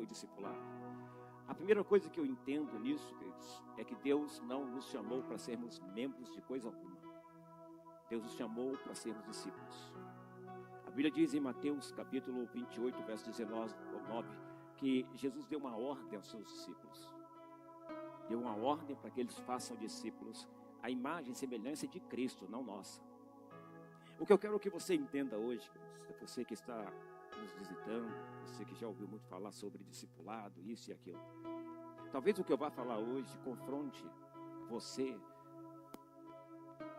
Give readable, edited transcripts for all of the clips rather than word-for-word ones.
teu discipulado. A primeira coisa que eu entendo nisso, queridos, é que Deus não nos chamou para sermos membros de coisa alguma. Deus nos chamou para sermos discípulos. A Bíblia diz em Mateus capítulo 28, verso 19 ou 9, que Jesus deu uma ordem aos seus discípulos. Deu uma ordem para que eles façam discípulos a imagem e semelhança de Cristo, não nossa. O que eu quero que você entenda hoje, você que está nos visitando, você que já ouviu muito falar sobre discipulado, isso e aquilo. Talvez o que eu vá falar hoje confronte você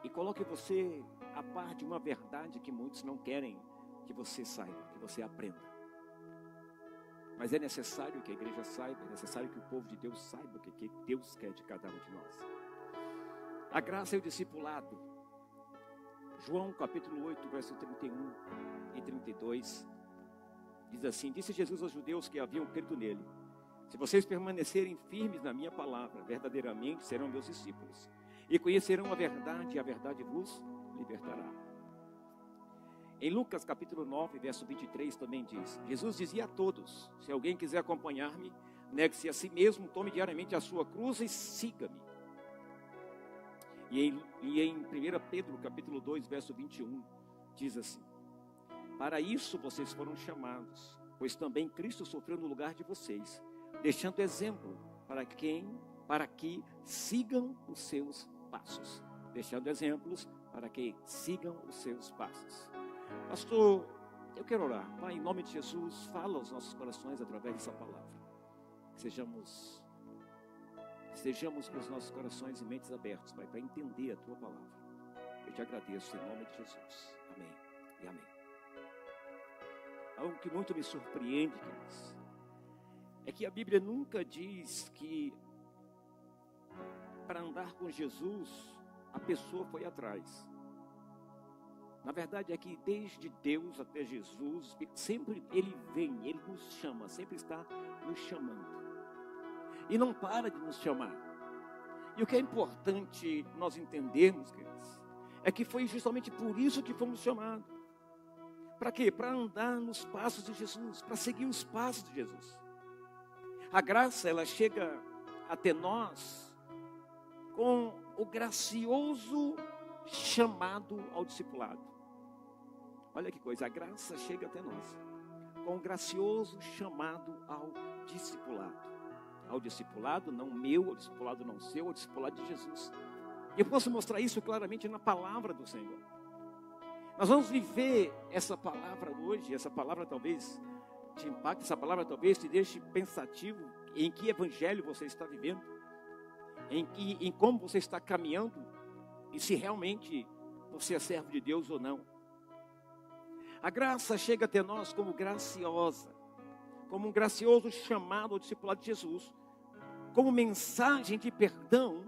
e coloque você a par de uma verdade que muitos não querem que você saiba, que você aprenda. Mas é necessário que a igreja saiba, é necessário que o povo de Deus saiba o que Deus quer de cada um de nós. A graça e o discipulado. João capítulo 8, verso 31 e 32, diz assim: disse Jesus aos judeus que haviam crido nele: se vocês permanecerem firmes na minha palavra, verdadeiramente serão meus discípulos, e conhecerão a verdade, e a verdade vos libertará. Em Lucas capítulo 9, verso 23 também diz: Jesus dizia a todos: se alguém quiser acompanhar-me, negue-se a si mesmo, tome diariamente a sua cruz e siga-me. E em 1 Pedro capítulo 2, verso 21, diz assim: para isso vocês foram chamados, pois também Cristo sofreu no lugar de vocês, deixando exemplo para que sigam os seus passos. Deixando exemplos para que sigam os seus passos. Pastor, eu quero orar. Pai, em nome de Jesus, fala aos nossos corações através dessa palavra. Sejamos com os nossos corações e mentes abertos, Pai, para entender a Tua palavra. Eu te agradeço em nome de Jesus. Amém e amém. Algo que muito me surpreende, queridos, é que a Bíblia nunca diz que para andar com Jesus, a pessoa foi atrás. Na verdade é que desde Deus até Jesus, sempre Ele vem, Ele nos chama, sempre está nos chamando. E não para de nos chamar. E o que é importante nós entendermos, queridos, é que foi justamente por isso que fomos chamados. Para quê? Para andar nos passos de Jesus, para seguir os passos de Jesus. A graça, ela chega até nós com o gracioso chamado ao discipulado. Olha que coisa, a graça chega até nós com o gracioso chamado ao discipulado. Ao discipulado não meu, ao discipulado não seu, ao discipulado de Jesus. E eu posso mostrar isso claramente na palavra do Senhor. Nós vamos viver essa palavra hoje. Essa palavra talvez te impacte, essa palavra talvez te deixe pensativo em que evangelho você está vivendo, em como você está caminhando e se realmente você é servo de Deus ou não. A graça chega até nós como graciosa, como um gracioso chamado ao discipulado de Jesus, como mensagem de perdão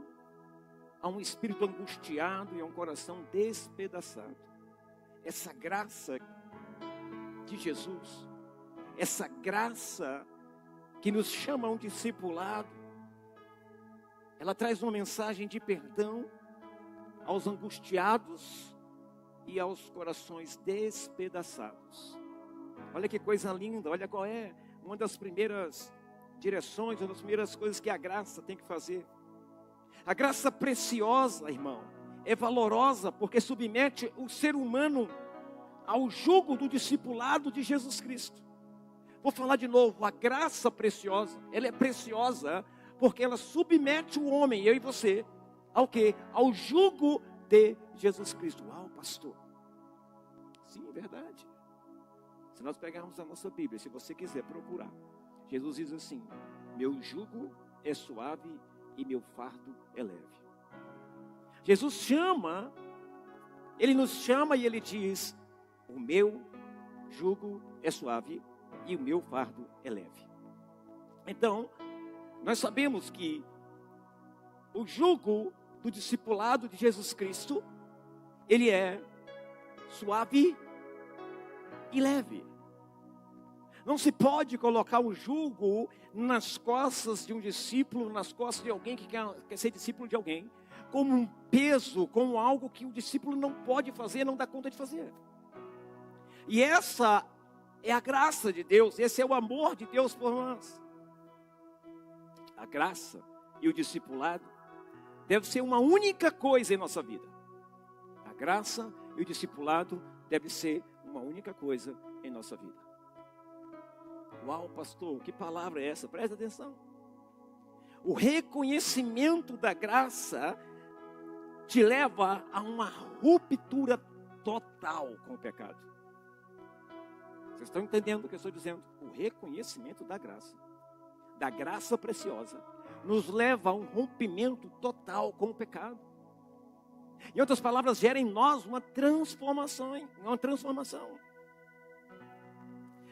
a um espírito angustiado e a um coração despedaçado. Essa graça de Jesus, essa graça que nos chama a um discipulado, ela traz uma mensagem de perdão aos angustiados e aos corações despedaçados. Olha que coisa linda, olha qual é uma das primeiras direções, uma das primeiras coisas que a graça tem que fazer. A graça preciosa, irmão, é valorosa porque submete o ser humano ao jugo do discipulado de Jesus Cristo. Vou falar de novo, a graça preciosa, ela é preciosa porque ela submete o homem, eu e você, ao quê? Ao jugo de Jesus Cristo. Uau, pastor. Sim, é verdade. Se nós pegarmos a nossa Bíblia, se você quiser procurar, Jesus diz assim: meu jugo é suave e meu fardo é leve. Jesus chama, Ele nos chama e Ele diz: o meu jugo é suave e o meu fardo é leve. Então, nós sabemos que o jugo do discipulado de Jesus Cristo, ele é suave e leve. Não se pode colocar o jugo nas costas de um discípulo, nas costas de alguém que quer ser discípulo de alguém, como um peso, como algo que o discípulo não pode fazer, não dá conta de fazer. E essa é a graça de Deus, esse é o amor de Deus por nós. A graça e o discipulado deve ser uma única coisa em nossa vida. A graça e o discipulado deve ser uma única coisa em nossa vida. Uau, pastor, que palavra é essa? Presta atenção. O reconhecimento da graça te leva a uma ruptura total com o pecado. Vocês estão entendendo o que eu estou dizendo? O reconhecimento da graça preciosa, nos leva a um rompimento total com o pecado. Em outras palavras, gera em nós uma transformação.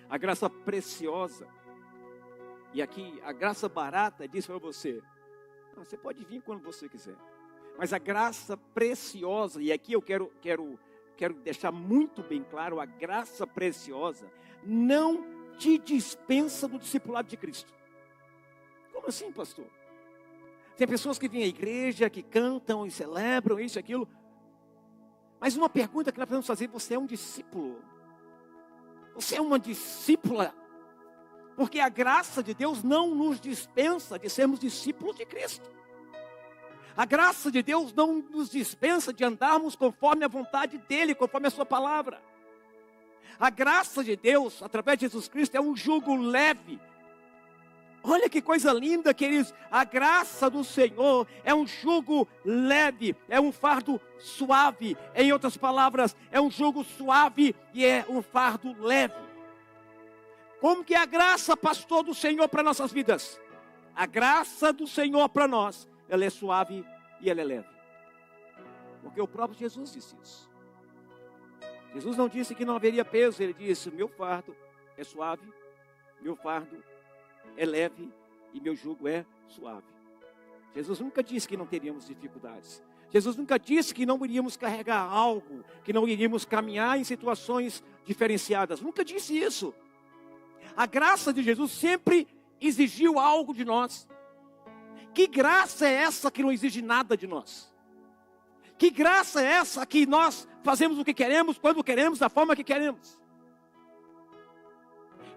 A graça preciosa, e aqui a graça barata diz para você, você pode vir quando você quiser. Mas a graça preciosa, e aqui eu quero deixar muito bem claro, a graça preciosa não te dispensa do discipulado de Cristo. Como assim, pastor? Tem pessoas que vêm à igreja, que cantam e celebram isso e aquilo. Mas uma pergunta que nós podemos fazer: você é um discípulo? Você é uma discípula? Porque a graça de Deus não nos dispensa de sermos discípulos de Cristo. A graça de Deus não nos dispensa de andarmos conforme a vontade dEle, conforme a sua palavra. A graça de Deus, através de Jesus Cristo, é um jugo leve. Olha que coisa linda, queridos. A graça do Senhor é um jugo leve, é um fardo suave. Em outras palavras, é um jugo suave e é um fardo leve. Como que é a graça, pastor, do Senhor para nossas vidas? A graça do Senhor para nós, ela é suave e ela é leve. Porque o próprio Jesus disse isso. Jesus não disse que não haveria peso, ele disse: meu fardo é suave, meu fardo é leve e meu jugo é suave. Jesus nunca disse que não teríamos dificuldades. Jesus nunca disse que não iríamos carregar algo, que não iríamos caminhar em situações diferenciadas. Nunca disse isso. A graça de Jesus sempre exigiu algo de nós. Que graça é essa que não exige nada de nós? Que graça é essa que nós fazemos o que queremos, quando queremos, da forma que queremos?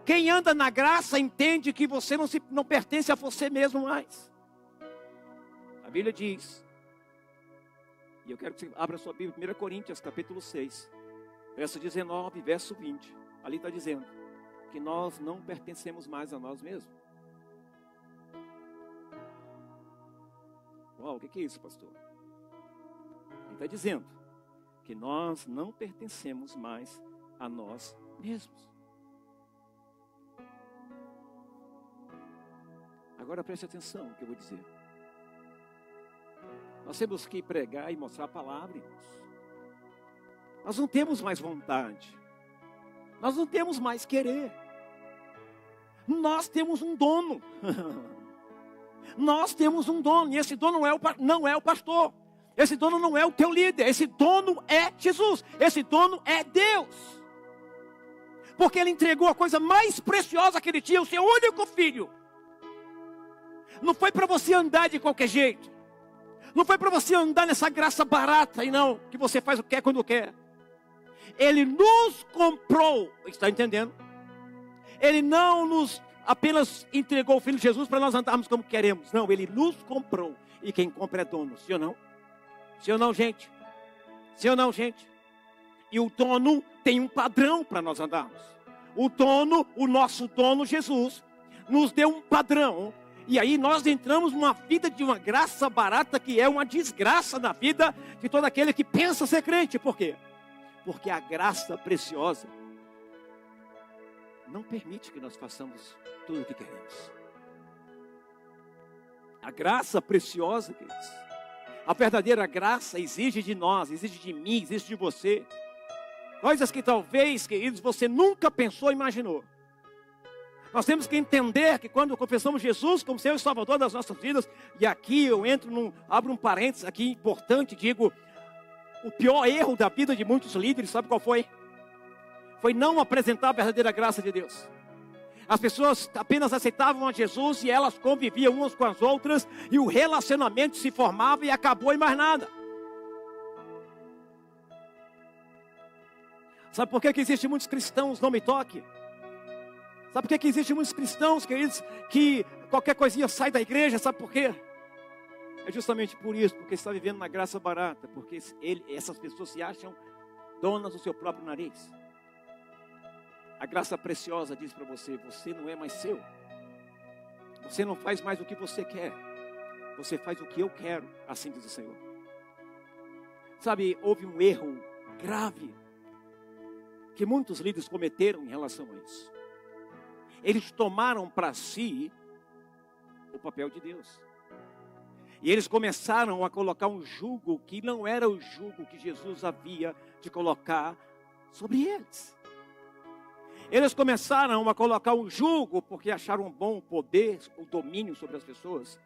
Quem anda na graça entende que você não pertence a você mesmo mais. A Bíblia diz, e eu quero que você abra sua Bíblia, 1 Coríntios capítulo 6, verso 19, verso 20. Ali está dizendo que nós não pertencemos mais a nós mesmos. Uau, o que é isso, pastor? Ele está dizendo que nós não pertencemos mais a nós mesmos. Agora preste atenção no que eu vou dizer. Nós temos que pregar e mostrar a palavra, irmãos. Nós não temos mais vontade. Nós não temos mais querer. Nós temos um dono. Nós temos um dono. E esse dono não é o pastor. Esse dono não é o teu líder. Esse dono é Jesus. Esse dono é Deus. Porque Ele entregou a coisa mais preciosa que Ele tinha, o seu único filho. Não foi para você andar de qualquer jeito. Não foi para você andar nessa graça barata e não, que você faz o que quer quando quer. Ele nos comprou, está entendendo? Ele não nos apenas entregou o Filho de Jesus para nós andarmos como queremos. Não, Ele nos comprou. E quem compra é dono, sim ou não? Sim ou não, gente? Sim ou não, gente? E o dono tem um padrão para nós andarmos. O dono, o nosso dono Jesus, nos deu um padrão. E aí nós entramos numa vida de uma graça barata que é uma desgraça na vida de todo aquele que pensa ser crente. Por quê? Porque a graça preciosa não permite que nós façamos tudo o que queremos. A graça preciosa, queridos, a verdadeira graça exige de nós, exige de mim, exige de você, coisas que talvez, queridos, você nunca pensou, imaginou. Nós temos que entender que quando confessamos Jesus como Senhor e Salvador das nossas vidas, e aqui eu abro um parênteses aqui importante, digo, o pior erro da vida de muitos líderes, sabe qual foi? Foi não apresentar a verdadeira graça de Deus. As pessoas apenas aceitavam a Jesus e elas conviviam umas com as outras, e o relacionamento se formava e acabou e mais nada. Sabe por que existem muitos cristãos, não me toque? Sabe por que existem muitos cristãos, queridos, que qualquer coisinha sai da igreja? Sabe por quê? É justamente por isso, porque está vivendo na graça barata, porque essas pessoas se acham donas do seu próprio nariz. A graça preciosa diz para você, você não é mais seu. Você não faz mais o que você quer. Você faz o que eu quero, assim diz o Senhor. Sabe, houve um erro grave que muitos líderes cometeram em relação a isso. Eles tomaram para si o papel de Deus. E eles começaram a colocar um jugo que não era o jugo que Jesus havia de colocar sobre eles. Eles começaram a colocar um jugo porque acharam bom o poder, o domínio sobre as pessoas.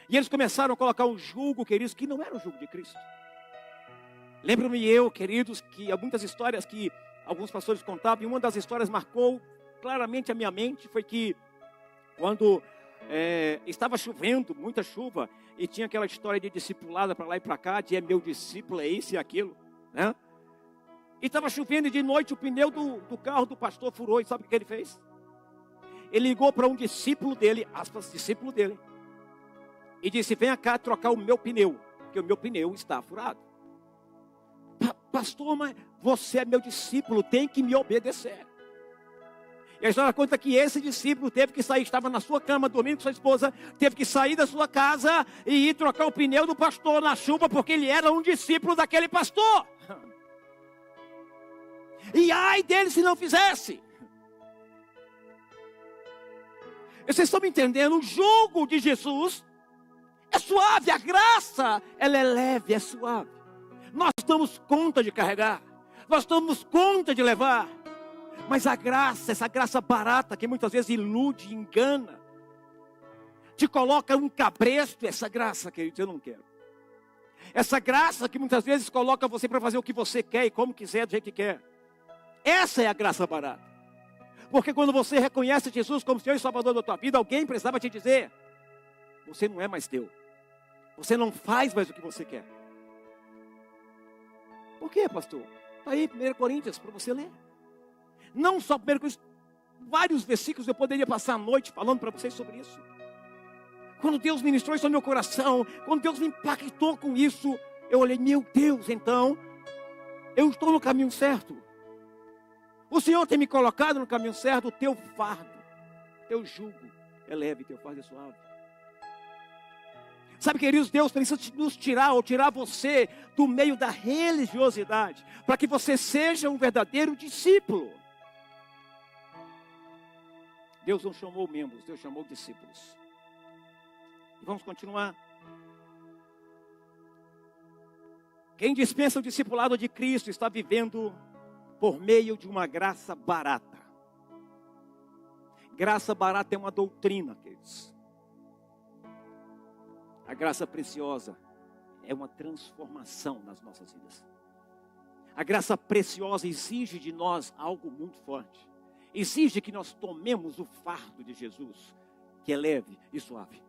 E eles começaram a colocar um jugo, queridos, que não era o jugo de Cristo. Lembro-me eu, queridos, que há muitas histórias que alguns pastores contavam, e uma das histórias marcou claramente a minha mente, foi que quando estava chovendo, muita chuva, e tinha aquela história de discipulada para lá e para cá, de é meu discípulo, é isso e aquilo, né? E estava chovendo e de noite o pneu do carro do pastor furou, e sabe o que ele fez? Ele ligou para um discípulo dele, aspas, discípulo dele, e disse, venha cá trocar o meu pneu, porque o meu pneu está furado. Pastor, mas você é meu discípulo, tem que me obedecer. E a história conta que esse discípulo teve que sair, estava na sua cama, dormindo com sua esposa, teve que sair da sua casa e ir trocar o pneu do pastor na chuva, porque ele era um discípulo daquele pastor. E ai dele se não fizesse. Vocês estão me entendendo? O jugo de Jesus é suave, a graça, ela é leve, é suave. Nós damos conta de carregar, nós damos conta de levar. Mas a graça, essa graça barata que muitas vezes ilude, engana, te coloca um cabresto, essa graça, querido, eu não quero. Essa graça que muitas vezes coloca você para fazer o que você quer e como quiser, do jeito que quer. Essa é a graça barata. Porque quando você reconhece Jesus como Senhor e Salvador da tua vida, alguém precisava te dizer, você não é mais teu. Você não faz mais o que você quer. Por quê, pastor? Está aí 1 Coríntios para você ler. Não só 1 Coríntios, vários versículos eu poderia passar a noite falando para vocês sobre isso. Quando Deus ministrou isso no meu coração, quando Deus me impactou com isso, eu olhei, meu Deus, então, eu estou no caminho certo. O Senhor tem me colocado no caminho certo, o teu fardo, teu jugo é leve, teu fardo é suave. Sabe, queridos, Deus precisa nos tirar, ou tirar você do meio da religiosidade, para que você seja um verdadeiro discípulo. Deus não chamou membros, Deus chamou discípulos. E vamos continuar. Quem dispensa o discipulado de Cristo está vivendo por meio de uma graça barata. Graça barata é uma doutrina, queridos. A graça preciosa é uma transformação nas nossas vidas. A graça preciosa exige de nós algo muito forte. Exige que nós tomemos o fardo de Jesus, que é leve e suave.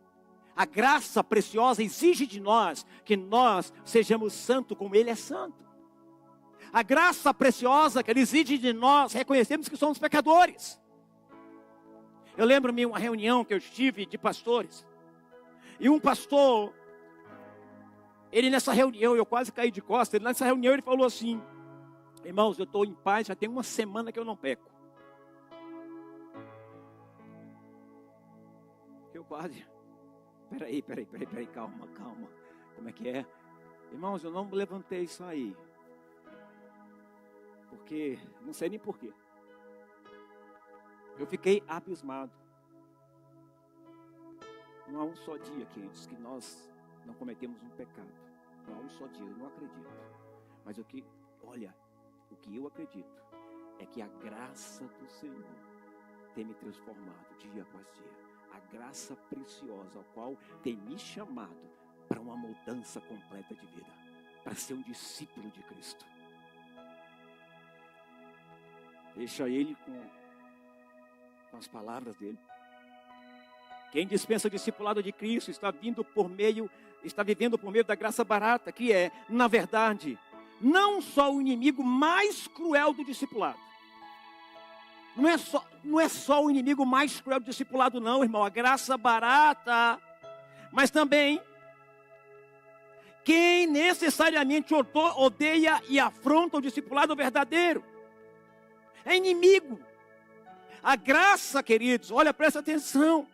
A graça preciosa exige de nós que nós sejamos santos como Ele é santo. A graça preciosa que Ele exige de nós reconhecemos que somos pecadores. Eu lembro-me de uma reunião que eu estive de pastores. E um pastor, ele nessa reunião, eu quase caí de costas, ele nessa reunião ele falou assim, irmãos, eu estou em paz, já tem uma semana que eu não peco. Eu quase, peraí, calma, como é que é? Irmãos, eu não levantei isso aí, porque, não sei nem porquê. Eu fiquei abismado. Não há um só dia, queridos, que nós não cometemos um pecado. Não há um só dia, eu não acredito. Mas o que eu acredito é que a graça do Senhor tem me transformado dia após dia. A graça preciosa, ao qual tem me chamado para uma mudança completa de vida. Para ser um discípulo de Cristo. Deixa Ele com as palavras dele. Quem dispensa o discipulado de Cristo está vivendo por meio da graça barata, que é, na verdade, não só o inimigo mais cruel do discipulado. não é só o inimigo mais cruel do discipulado, não, irmão. A graça barata, mas também quem necessariamente odeia e afronta o discipulado verdadeiro. É inimigo. A graça, queridos, olha, presta atenção.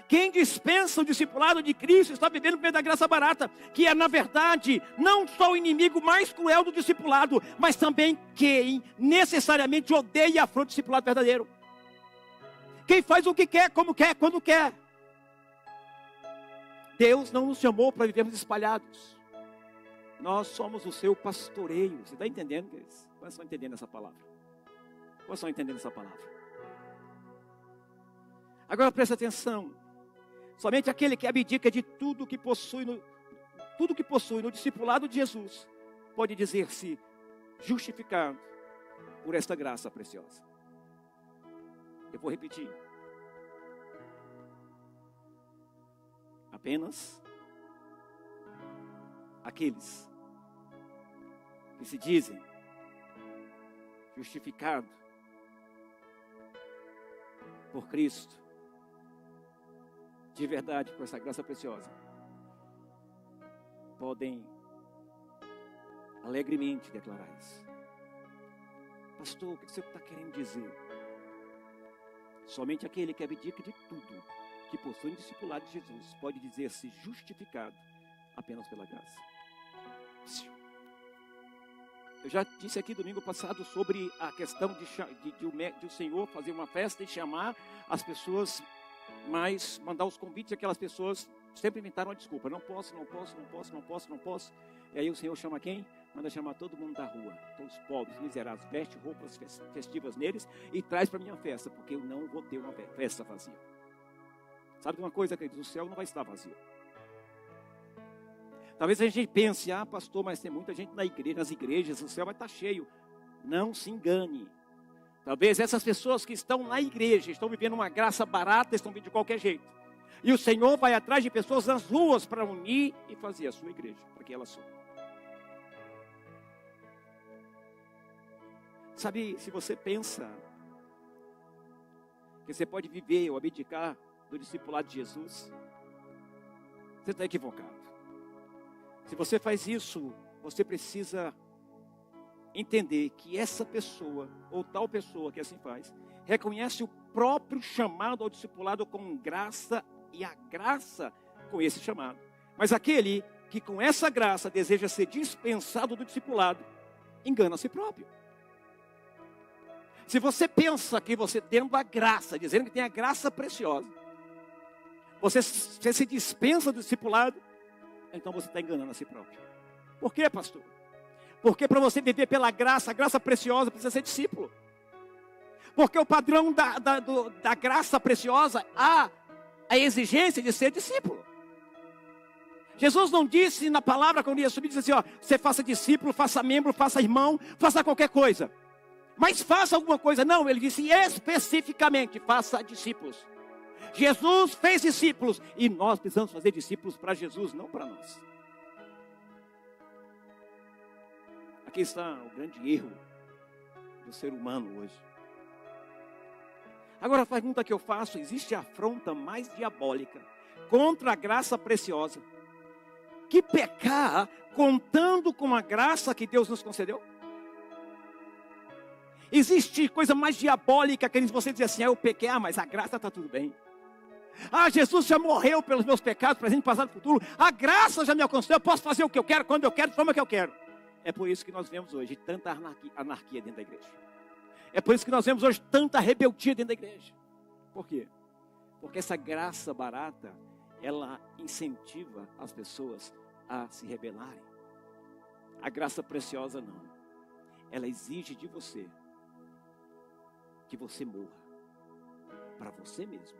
Quem dispensa o discipulado de Cristo está vivendo pela graça barata, que é, na verdade, não só o inimigo mais cruel do discipulado, mas também quem necessariamente odeia e afronta o discipulado verdadeiro. Quem faz o que quer, como quer, quando quer. Deus não nos chamou para vivermos espalhados. Nós somos o seu pastoreio. Você está entendendo? Quantos estão entendendo essa palavra? Quantos estão entendendo essa palavra? Agora presta atenção. Somente aquele que abdica de tudo que possui no discipulado de Jesus pode dizer-se justificado por esta graça preciosa. Eu vou repetir. Apenas aqueles que se dizem justificados por Cristo, de verdade, com essa graça preciosa, podem alegremente declarar isso. Pastor, o que você está querendo dizer? Somente aquele que abdica de tudo que possui um discipulado de Jesus pode dizer-se justificado apenas pela graça. Eu já disse aqui domingo passado sobre a questão de o Senhor fazer uma festa e chamar as pessoas, mas mandar os convites àquelas pessoas sempre inventaram uma desculpa. Não posso. E aí o Senhor chama quem? Manda chamar todo mundo da rua, todos os pobres, miseráveis, veste roupas festivas neles e traz para a minha festa, porque eu não vou ter uma festa vazia. Sabe de uma coisa, queridos? O céu não vai estar vazio. Talvez a gente pense, pastor, mas tem muita gente nas igrejas, o céu vai estar cheio. Não se engane. Talvez essas pessoas que estão na igreja, estão vivendo uma graça barata, estão vivendo de qualquer jeito. E o Senhor vai atrás de pessoas nas ruas para unir e fazer a sua igreja, para que ela suba. Sabe, se você pensa que você pode viver ou abdicar do discipulado de Jesus, você está equivocado. Se você faz isso, você precisa entender que essa pessoa, ou tal pessoa que assim faz, reconhece o próprio chamado ao discipulado com graça e a graça com esse chamado. Mas aquele que com essa graça deseja ser dispensado do discipulado, engana a si próprio. Se você pensa que você tendo a graça, dizendo que tem a graça preciosa, você se dispensa do discipulado, então você está enganando a si próprio. Por quê, pastor? Porque para você viver pela graça, a graça preciosa precisa ser discípulo. Porque o padrão da graça preciosa há a exigência de ser discípulo. Jesus não disse na palavra, quando ia subir, disse assim, você faça discípulo, faça membro, faça irmão, faça qualquer coisa. Mas faça alguma coisa. Não, ele disse especificamente, faça discípulos. Jesus fez discípulos e nós precisamos fazer discípulos para Jesus, não para nós. Aqui está o grande erro do ser humano hoje. Agora a pergunta que eu faço, existe afronta mais diabólica contra a graça preciosa que pecar contando com a graça que Deus nos concedeu? Existe coisa mais diabólica que você dizer assim, eu pequei, mas a graça está tudo bem. Jesus já morreu pelos meus pecados, presente, passado e futuro. A graça já me alcançou, eu posso fazer o que eu quero, quando eu quero, de forma que eu quero. É por isso que nós vemos hoje tanta anarquia dentro da igreja. É por isso que nós vemos hoje tanta rebeldia dentro da igreja. Por quê? Porque essa graça barata, ela incentiva as pessoas a se rebelarem. A graça preciosa não. Ela exige de você que você morra para você mesmo,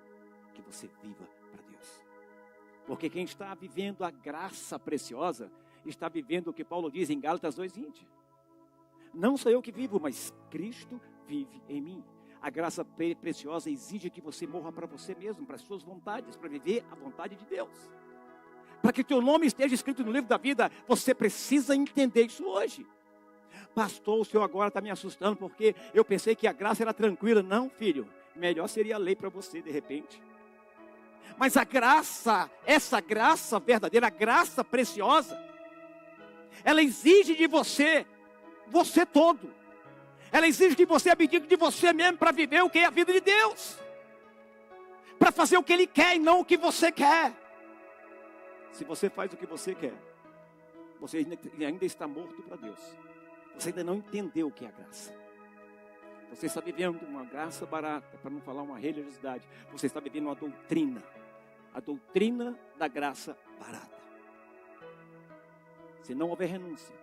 que você viva para Deus. Porque quem está vivendo a graça preciosa, está vivendo o que Paulo diz em Gálatas 2:20. Não sou eu que vivo, mas Cristo vive em mim. A graça preciosa exige que você morra para você mesmo, para as suas vontades, para viver a vontade de Deus. Para que o teu nome esteja escrito no livro da vida, você precisa entender isso hoje. Pastor, o senhor agora está me assustando porque eu pensei que a graça era tranquila. Não, filho, melhor seria a lei para você de repente. Mas a graça, essa graça verdadeira, a graça preciosa, ela exige de você todo. Ela exige de você abdicar de você mesmo para viver o que é a vida de Deus. Para fazer o que Ele quer e não o que você quer. Se você faz o que você quer, você ainda está morto para Deus. Você ainda não entendeu o que é a graça. Você está vivendo uma graça barata, para não falar uma religiosidade. Você está vivendo uma doutrina. A doutrina da graça barata. Se não houver renúncia,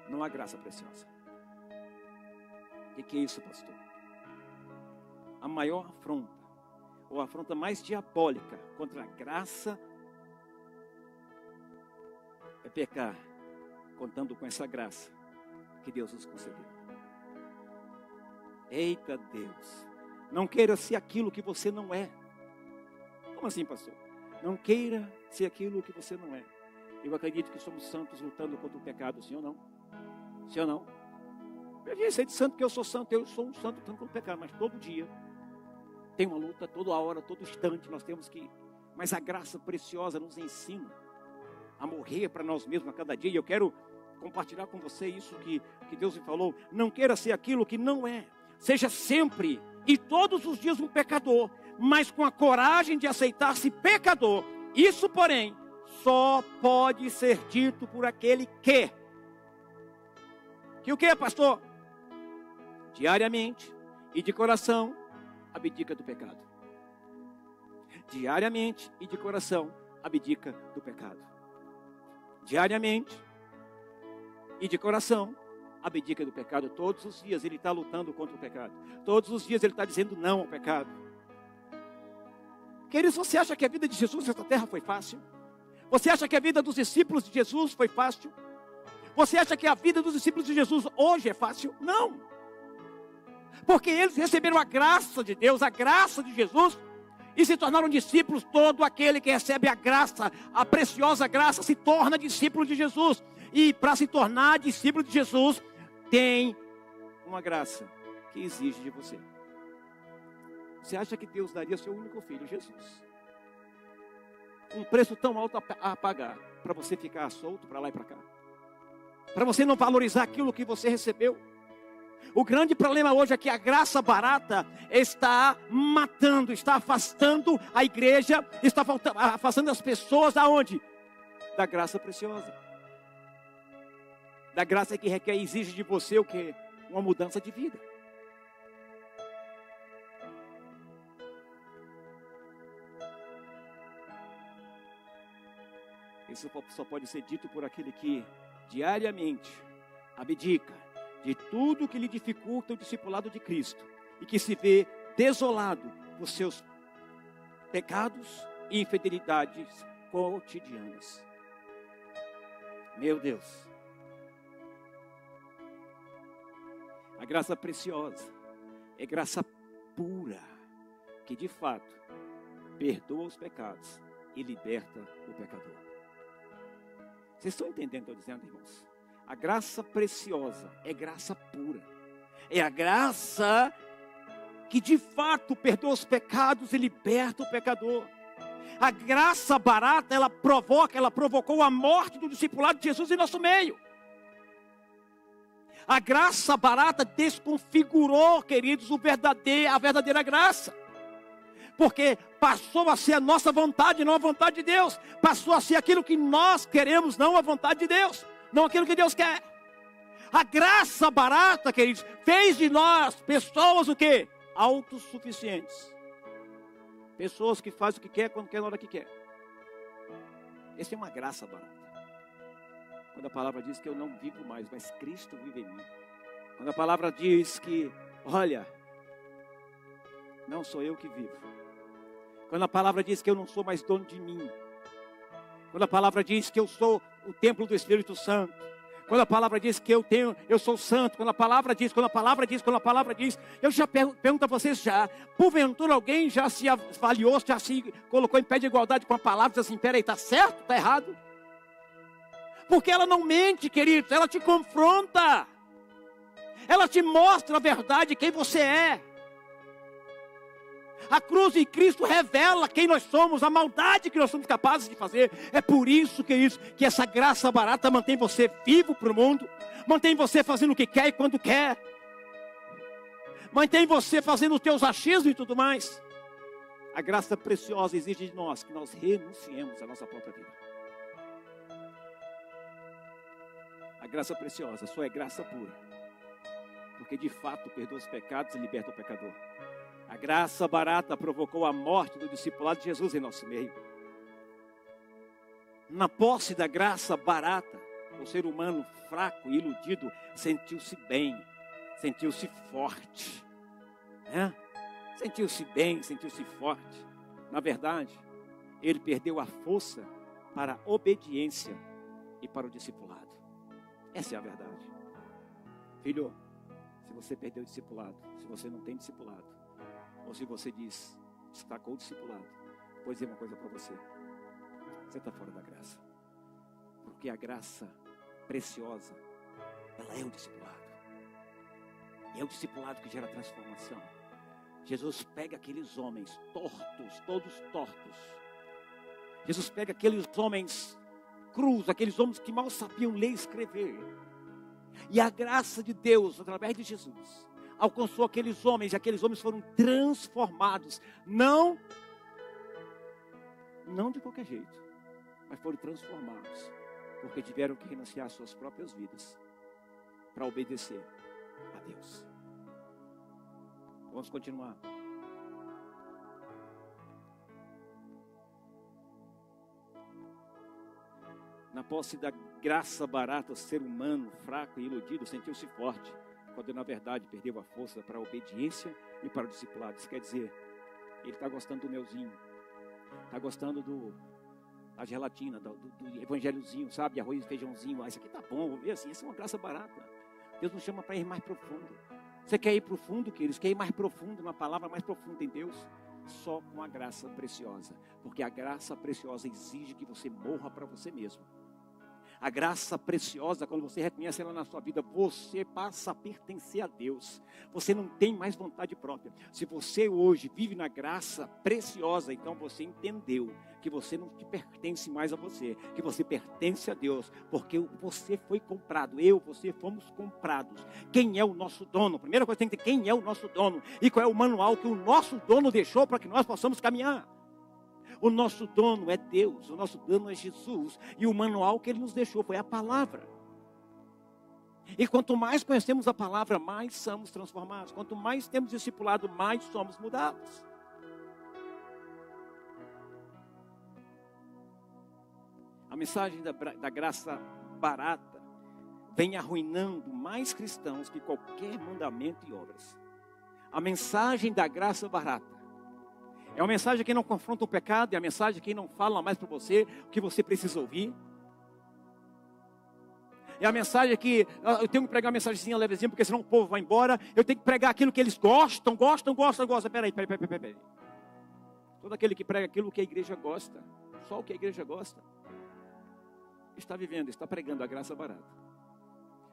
não há graça preciosa. O que é isso, pastor? A maior afronta, ou a afronta mais diabólica contra a graça, é pecar contando com essa graça que Deus nos concedeu. Eita Deus, não queira ser aquilo que você não é. Como assim, pastor? Não queira ser aquilo que você não é. Eu acredito que somos santos lutando contra o pecado, sim ou não? Sim ou não? Eu devia ser de santo porque eu sou um santo lutando contra o pecado, mas todo dia tem uma luta, toda hora, todo instante nós temos que... Mas a graça preciosa nos ensina a morrer para nós mesmos a cada dia. E eu quero compartilhar com você isso que Deus me falou. Não queira ser aquilo que não é. Seja sempre e todos os dias um pecador, mas com a coragem de aceitar-se pecador. Isso, porém, só pode ser dito por aquele que o que, pastor? Diariamente e de coração abdica do pecado. Diariamente e de coração abdica do pecado. Diariamente e de coração abdica do pecado. Todos os dias ele está lutando contra o pecado. Todos os dias ele está dizendo não ao pecado. Queridos, você acha que a vida de Jesus nessa terra foi fácil? Você acha que a vida dos discípulos de Jesus foi fácil? Você acha que a vida dos discípulos de Jesus hoje é fácil? Não. Porque eles receberam a graça de Deus, a graça de Jesus, e se tornaram discípulos. Todo aquele que recebe a graça, a preciosa graça, se torna discípulo de Jesus. E para se tornar discípulo de Jesus, tem uma graça que exige de você. Você acha que Deus daria seu único filho, Jesus, um preço tão alto a pagar, para você ficar solto para lá e para cá? Para você não valorizar aquilo que você recebeu? O grande problema hoje é que a graça barata está matando, está afastando a igreja, está afastando as pessoas aonde? Da graça preciosa. Da graça que requer e exige de você o quê? Uma mudança de vida. Isso só pode ser dito por aquele que diariamente abdica de tudo que lhe dificulta o discipulado de Cristo e que se vê desolado por seus pecados e infidelidades cotidianas. Meu Deus. A graça preciosa é graça pura, que de fato perdoa os pecados e liberta o pecador. Vocês estão entendendo o que eu estou dizendo, irmãos? A graça preciosa é graça pura. É a graça que de fato perdoa os pecados e liberta o pecador. A graça barata, ela provocou a morte do discipulado de Jesus em nosso meio. A graça barata desconfigurou, queridos, a verdadeira graça. Porque passou a ser a nossa vontade, não a vontade de Deus. Passou a ser aquilo que nós queremos, não a vontade de Deus. Não aquilo que Deus quer. A graça barata, queridos, fez de nós pessoas o quê? Autossuficientes. Pessoas que fazem o que quer, quando quer, na hora que quer. Essa é uma graça barata. Quando a palavra diz que eu não vivo mais, mas Cristo vive em mim. Quando a palavra diz que, olha, não sou eu que vivo. Quando a palavra diz que eu não sou mais dono de mim. Quando a palavra diz que eu sou o templo do Espírito Santo. Quando a palavra diz que eu sou santo. Quando a palavra diz, eu já pergunto a vocês já, porventura alguém já se avaliou, já se colocou em pé de igualdade com a palavra, diz assim, peraí, está certo, está errado? Porque ela não mente, queridos, ela te confronta. Ela te mostra a verdade, quem você é. A cruz de Cristo revela quem nós somos, a maldade que nós somos capazes de fazer. É por isso, queridos, que essa graça barata mantém você vivo para o mundo. Mantém você fazendo o que quer e quando quer. Mantém você fazendo os teus achismos e tudo mais. A graça preciosa exige de nós que nós renunciemos à nossa própria vida. A graça preciosa só é graça pura, porque de fato perdoa os pecados e liberta o pecador. A graça barata provocou a morte do discipulado de Jesus em nosso meio. Na posse da graça barata, o ser humano fraco e iludido sentiu-se bem, sentiu-se forte. Sentiu-se bem, sentiu-se forte. Na verdade, ele perdeu a força para a obediência e para o discipulado. Essa é a verdade. Filho, se você perdeu o discipulado, se você não tem discipulado, ou se você diz, destacou o discipulado, vou dizer uma coisa para você. Você está fora da graça. Porque a graça preciosa, ela é o discipulado. E é o discipulado que gera transformação. Jesus pega aqueles homens tortos, todos tortos. Jesus pega aqueles homens crus, aqueles homens que mal sabiam ler e escrever. E a graça de Deus, através de Jesus, alcançou aqueles homens, e aqueles homens foram transformados. Não de qualquer jeito, mas foram transformados, porque tiveram que renunciar às suas próprias vidas para obedecer a Deus. Vamos continuar. Na posse da graça barata, o ser humano, fraco e iludido, sentiu-se forte, quando na verdade perdeu a força para a obediência e para o discipulado. Isso quer dizer, ele está gostando do melzinho, está gostando da gelatina, do evangelhozinho, sabe? Arroz e feijãozinho. Isso aqui tá bom, vou ver assim, isso é uma graça barata. Deus nos chama para ir mais profundo. Você quer ir profundo, queridos? Quer ir mais profundo, uma palavra mais profunda em Deus? Só com a graça preciosa. Porque a graça preciosa exige que você morra para você mesmo. A graça preciosa, quando você reconhece ela na sua vida, você passa a pertencer a Deus. Você não tem mais vontade própria. Se você hoje vive na graça preciosa, então você entendeu que você não te pertence mais a você, que você pertence a Deus, porque você foi comprado, você fomos comprados. Quem é o nosso dono? Primeira coisa, tem que ter quem é o nosso dono e qual é o manual que o nosso dono deixou para que nós possamos caminhar. O nosso dono é Deus, o nosso dono é Jesus, e o manual que Ele nos deixou foi a palavra. E quanto mais conhecemos a palavra, mais somos transformados. Quanto mais temos discipulado, mais somos mudados. A mensagem da graça barata vem arruinando mais cristãos que qualquer mandamento e obras. A mensagem da graça barata é uma mensagem que não confronta o pecado, é a mensagem que não fala mais para você o que você precisa ouvir. É a mensagem que eu tenho que pregar uma mensagenzinha levezinha, porque senão o povo vai embora. Eu tenho que pregar aquilo que eles gostam. Peraí. Todo aquele que prega aquilo que a igreja gosta, só o que a igreja gosta, está vivendo, está pregando a graça barata.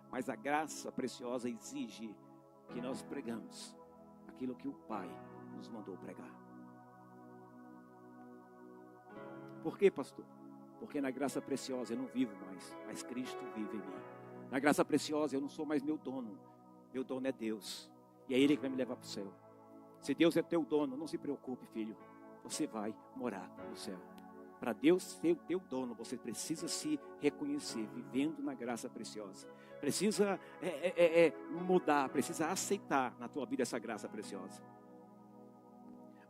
Mas a graça preciosa exige que nós pregamos aquilo que o Pai nos mandou pregar. Por quê, pastor? Porque na graça preciosa eu não vivo mais, mas Cristo vive em mim. Na graça preciosa eu não sou mais meu dono é Deus. E é Ele que vai me levar para o céu. Se Deus é teu dono, não se preocupe, filho. Você vai morar no céu. Para Deus ser o teu dono, você precisa se reconhecer, vivendo na graça preciosa. Precisa mudar, precisa aceitar na tua vida essa graça preciosa.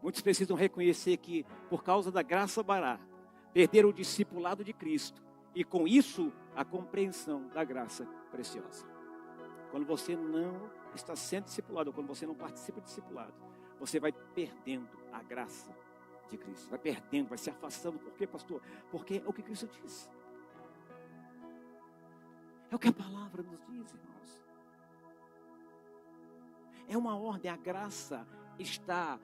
Muitos precisam reconhecer que, por causa da graça barata, perderam o discipulado de Cristo e com isso a compreensão da graça preciosa. Quando você não está sendo discipulado, ou quando você não participa do discipulado, você vai perdendo a graça de Cristo, vai perdendo, vai se afastando. Por quê, pastor? Porque é o que Cristo diz, é o que a palavra nos diz, irmãos. É uma ordem, a graça está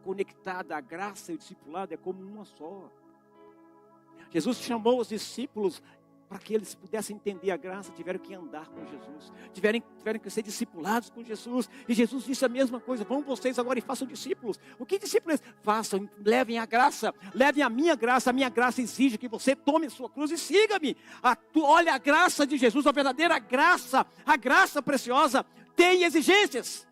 conectada, a graça e o discipulado é como uma só. Jesus chamou os discípulos para que eles pudessem entender a graça, tiveram que andar com Jesus, tiveram que ser discipulados com Jesus. E Jesus disse a mesma coisa: vão vocês agora e façam discípulos. O que discípulos? Façam, levem a graça, levem a minha graça. A minha graça exige que você tome a sua cruz e siga-me. Olha a graça de Jesus, a verdadeira graça, a graça preciosa, tem exigências.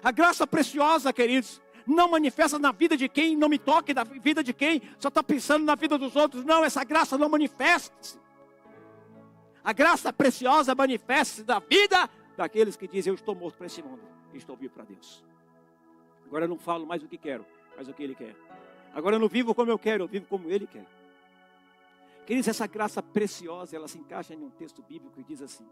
A graça preciosa, queridos, não manifesta na vida de quem não me toque, na vida de quem só está pensando na vida dos outros. Não, essa graça não manifesta-se. A graça preciosa manifesta-se da vida daqueles que dizem: eu estou morto para esse mundo e estou vivo para Deus. Agora eu não falo mais o que quero, mas o que Ele quer. Agora eu não vivo como eu quero, eu vivo como Ele quer. Queridos, essa graça preciosa, ela se encaixa em um texto bíblico que diz assim: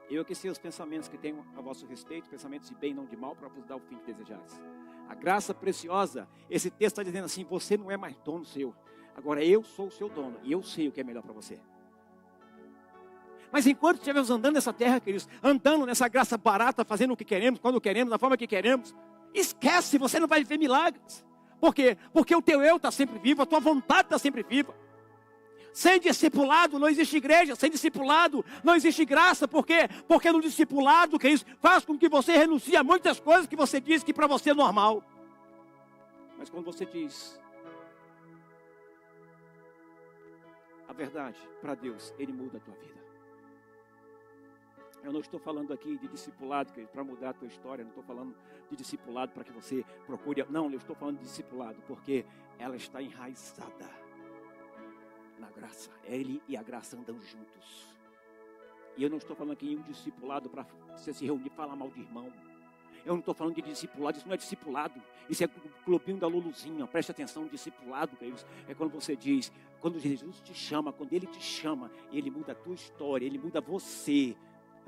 eu que sei os pensamentos que tenho a vosso respeito, pensamentos de bem, não de mal, para vos dar o fim que desejares. A graça preciosa, esse texto está dizendo assim: você não é mais dono seu, agora eu sou o seu dono, e eu sei o que é melhor para você. Mas enquanto estivermos andando nessa terra, queridos, andando nessa graça barata, fazendo o que queremos, quando queremos, da forma que queremos, esquece, você não vai ver milagres. Por quê? Porque o teu eu está sempre vivo, a tua vontade está sempre viva. Sem discipulado não existe igreja, sem discipulado não existe graça. Por quê? Porque no discipulado, que isso faz com que você renuncie a muitas coisas que você diz que para você é normal. Mas quando você diz a verdade para Deus, Ele muda a tua vida. Eu não estou falando aqui de discipulado para mudar a tua história, não estou falando de discipulado para que você procure. Não, eu estou falando de discipulado porque ela está enraizada na graça. Ele e a graça andam juntos. E eu não estou falando aqui em um discipulado para você se reunir e falar mal de irmão. Eu não estou falando de discipulado, isso não é discipulado. Isso é o clubinho da Luluzinha. Preste atenção, discipulado, queridos. É quando você diz, quando Jesus te chama, quando Ele te chama, Ele muda a tua história, Ele muda você,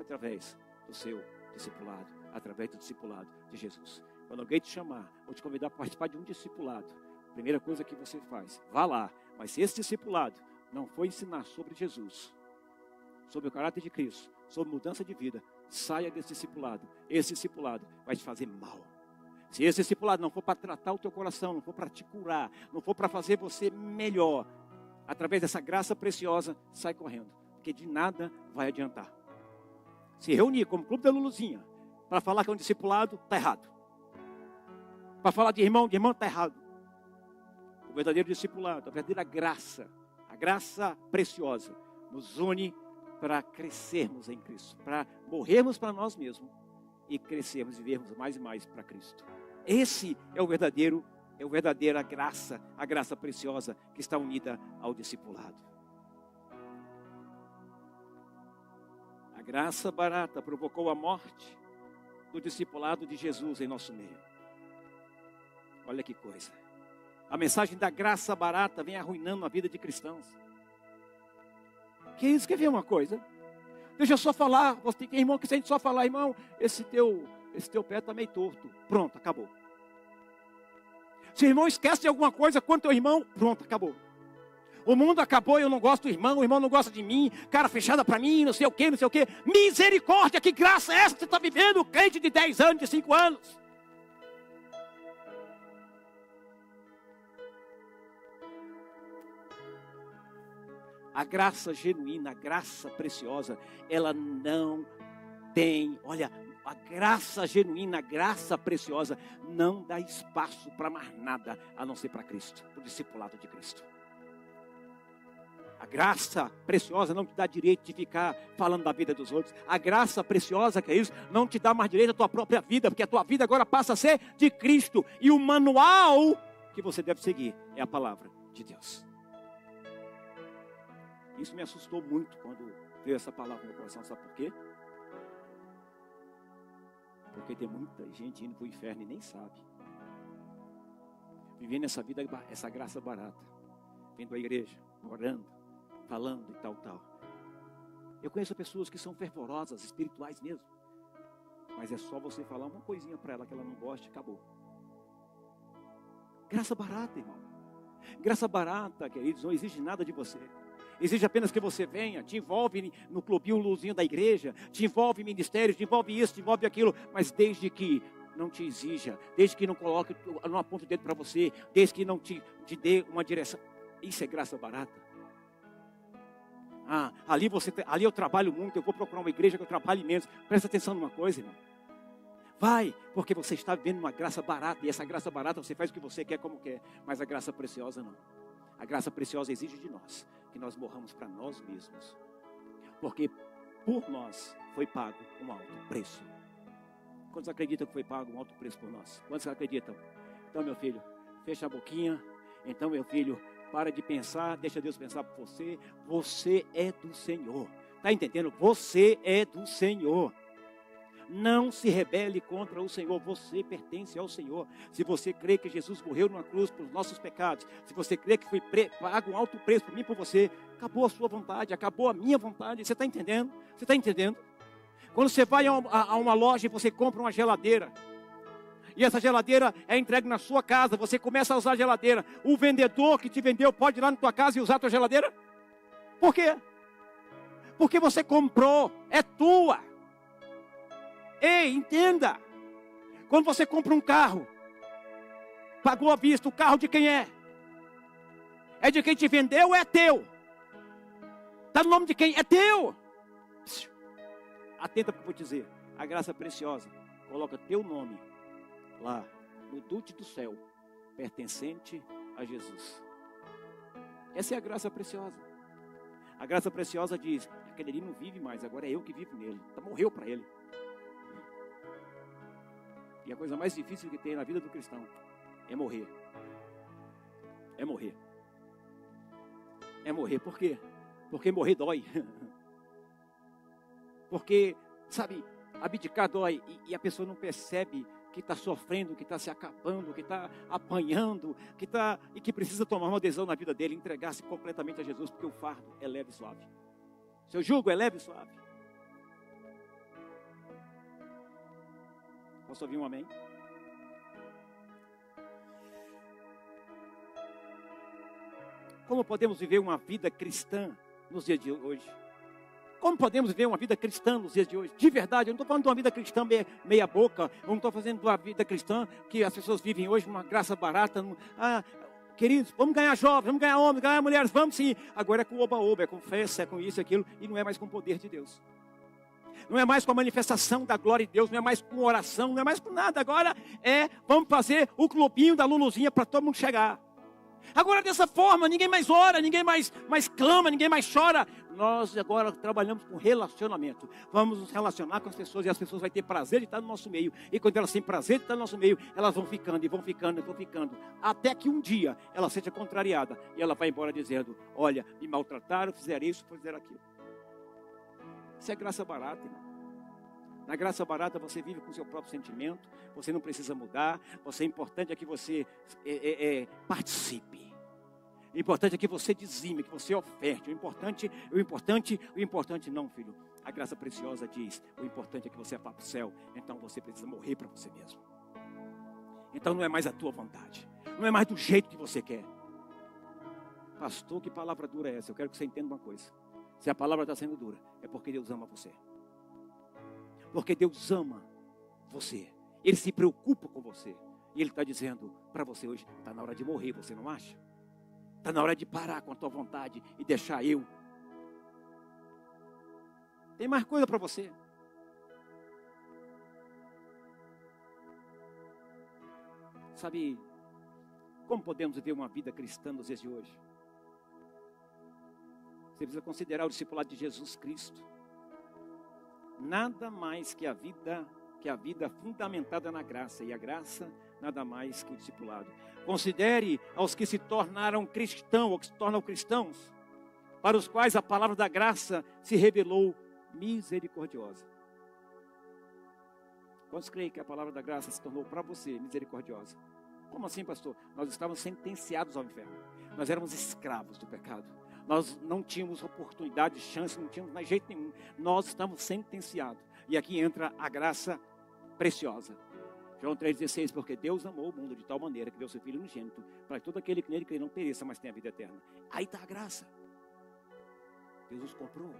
através do seu discipulado, através do discipulado de Jesus. Quando alguém te chamar, ou te convidar para participar de um discipulado, a primeira coisa que você faz, vá lá. Mas se esse discipulado não for ensinar sobre Jesus, sobre o caráter de Cristo, sobre mudança de vida, saia desse discipulado. Esse discipulado vai te fazer mal. Se esse discipulado não for para tratar o teu coração, não for para te curar, não for para fazer você melhor, através dessa graça preciosa, sai correndo, porque de nada vai adiantar. Se reunir como clube da Luluzinha para falar que é um discipulado, está errado. Para falar de irmão, está errado. O verdadeiro discipulado, a verdadeira graça, a graça preciosa, nos une para crescermos em Cristo, para morrermos para nós mesmos e crescermos e vivermos mais e mais para Cristo. Esse é a verdadeira graça, a graça preciosa que está unida ao discipulado. A graça barata provocou a morte do discipulado de Jesus em nosso meio. Olha que coisa. A mensagem da graça barata vem arruinando a vida de cristãos. Que isso, quer ver uma coisa? Deixa eu só falar, você tem irmão que se a gente só falar, irmão, esse teu pé está meio torto. Pronto, acabou. Se o irmão esquece de alguma coisa quanto ao irmão, pronto, acabou. O mundo acabou, eu não gosto do irmão, o irmão não gosta de mim, cara fechada para mim, não sei o quê. Misericórdia, que graça é essa que você está vivendo? Crente de 10 anos, de 5 anos. A graça genuína, a graça preciosa, ela não tem, olha, a graça genuína, a graça preciosa, não dá espaço para mais nada, a não ser para Cristo, para o discipulado de Cristo. A graça preciosa não te dá direito de ficar falando da vida dos outros. A graça preciosa, que é isso, não te dá mais direito à tua própria vida, porque a tua vida agora passa a ser de Cristo. E o manual que você deve seguir é a palavra de Deus. Isso me assustou muito quando veio essa palavra no meu coração. Sabe por quê? Porque tem muita gente indo para o inferno e nem sabe. Vivendo essa vida, essa graça barata. Vindo à igreja, orando, falando e tal. Eu conheço pessoas que são fervorosas, espirituais mesmo. Mas é só você falar uma coisinha para ela que ela não gosta e acabou. Graça barata, irmão. Graça barata, queridos, não exige nada de você. Exige apenas que você venha, te envolve no clubinho luzinho da igreja, te envolve em ministérios, te envolve isso, te envolve aquilo, mas desde que não te exija, desde que não coloque, não aponte o dedo para você, desde que não te dê uma direção. Isso é graça barata. Ali eu trabalho muito, eu vou procurar uma igreja que eu trabalhe menos. Presta atenção numa coisa, irmão. Vai, porque você está vivendo uma graça barata. E essa graça barata você faz o que você quer, como quer. Mas a graça preciosa não. A graça preciosa exige de nós que nós morramos para nós mesmos. Porque por nós foi pago um alto preço. Quantos acreditam que foi pago um alto preço por nós? Quantos acreditam? Então, meu filho, fecha a boquinha. Então, meu filho, para de pensar, deixa Deus pensar por você. Você é do Senhor. Está entendendo? Você é do Senhor. Não se rebele contra o Senhor. Você pertence ao Senhor. Se você crê que Jesus morreu numa cruz por nossos pecados, se você crê que foi pago um alto preço por mim e por você, acabou a sua vontade, acabou a minha vontade. Você está entendendo? Você está entendendo? Quando você vai a uma loja e você compra uma geladeira, e essa geladeira é entregue na sua casa, você começa a usar a geladeira, o vendedor que te vendeu pode ir lá na tua casa e usar a tua geladeira? Por quê? Porque você comprou, é tua. Ei, entenda. Quando você compra um carro, pagou à vista, o carro de quem é? É de quem te vendeu ou é teu? Está no nome de quem? É teu. Atenta para o que eu vou dizer. A graça preciosa coloca teu nome lá no duto do céu, pertencente a Jesus. Essa é a graça preciosa. A graça preciosa diz: aquele ali não vive mais, agora é eu que vivo nele. Morreu para ele. E a coisa mais difícil que tem na vida do cristão é morrer. É morrer. É morrer. Por quê? Porque morrer dói. Porque, sabe, abdicar dói e a pessoa não percebe que está sofrendo, que está se acabando, que está apanhando, e que precisa tomar uma decisão na vida dele, entregar-se completamente a Jesus, porque o fardo é leve e suave. Seu jugo é leve e suave. Posso ouvir um amém? Como podemos viver uma vida cristã nos dias de hoje? Como podemos viver uma vida cristã nos dias de hoje? De verdade, eu não estou falando de uma vida cristã meia boca. Eu não estou fazendo de uma vida cristã que as pessoas vivem hoje numa graça barata. Queridos, vamos ganhar jovens, vamos ganhar homens, ganhar mulheres, vamos sim. Agora é com oba-oba, é com festa, é com isso e aquilo. E não é mais com o poder de Deus. Não é mais com a manifestação da glória de Deus, não é mais com oração, não é mais com nada. Agora vamos fazer o clubinho da Luluzinha para todo mundo chegar. Agora dessa forma, ninguém mais ora, ninguém mais clama, ninguém mais chora. Nós agora trabalhamos com relacionamento. Vamos nos relacionar com as pessoas e as pessoas vão ter prazer de estar no nosso meio. E quando elas têm prazer de estar no nosso meio, elas vão ficando e vão ficando e vão ficando. Até que um dia ela seja contrariada e ela vai embora dizendo: olha, me maltrataram, fizeram isso, fizeram aquilo. Isso é graça barata, irmão. Na graça barata você vive com o seu próprio sentimento, você não precisa mudar, o importante é que você participe. O importante é que você dizime, que você oferte. O importante não, filho. A graça preciosa diz: o importante é que você vá para o céu, então você precisa morrer para você mesmo. Então não é mais a tua vontade, não é mais do jeito que você quer. Pastor, que palavra dura é essa? Eu quero que você entenda uma coisa. Se a palavra está sendo dura, é porque Deus ama você. Porque Deus ama você. Ele se preocupa com você. E Ele está dizendo para você hoje: está na hora de morrer, você não acha? Está na hora de parar com a tua vontade e deixar eu. Tem mais coisa para você. Sabe, como podemos viver uma vida cristã nos dias de hoje? Você precisa considerar o discipulado de Jesus Cristo. Nada mais que a vida fundamentada na graça. E a graça, nada mais que o discipulado. Considere aos que se tornaram cristãos, ou que se tornam cristãos, para os quais a palavra da graça se revelou misericordiosa. Quantos creem que a palavra da graça se tornou para você misericordiosa? Como assim, pastor? Nós estávamos sentenciados ao inferno. Nós éramos escravos do pecado. Nós não tínhamos oportunidade, chance, não tínhamos mais jeito nenhum. Nós estamos sentenciados. E aqui entra a graça preciosa. João 3,16, porque Deus amou o mundo de tal maneira que deu seu Filho unigênito, para que todo aquele que nele crê não pereça, mas tenha a vida eterna. Aí está a graça. Deus nos comprou.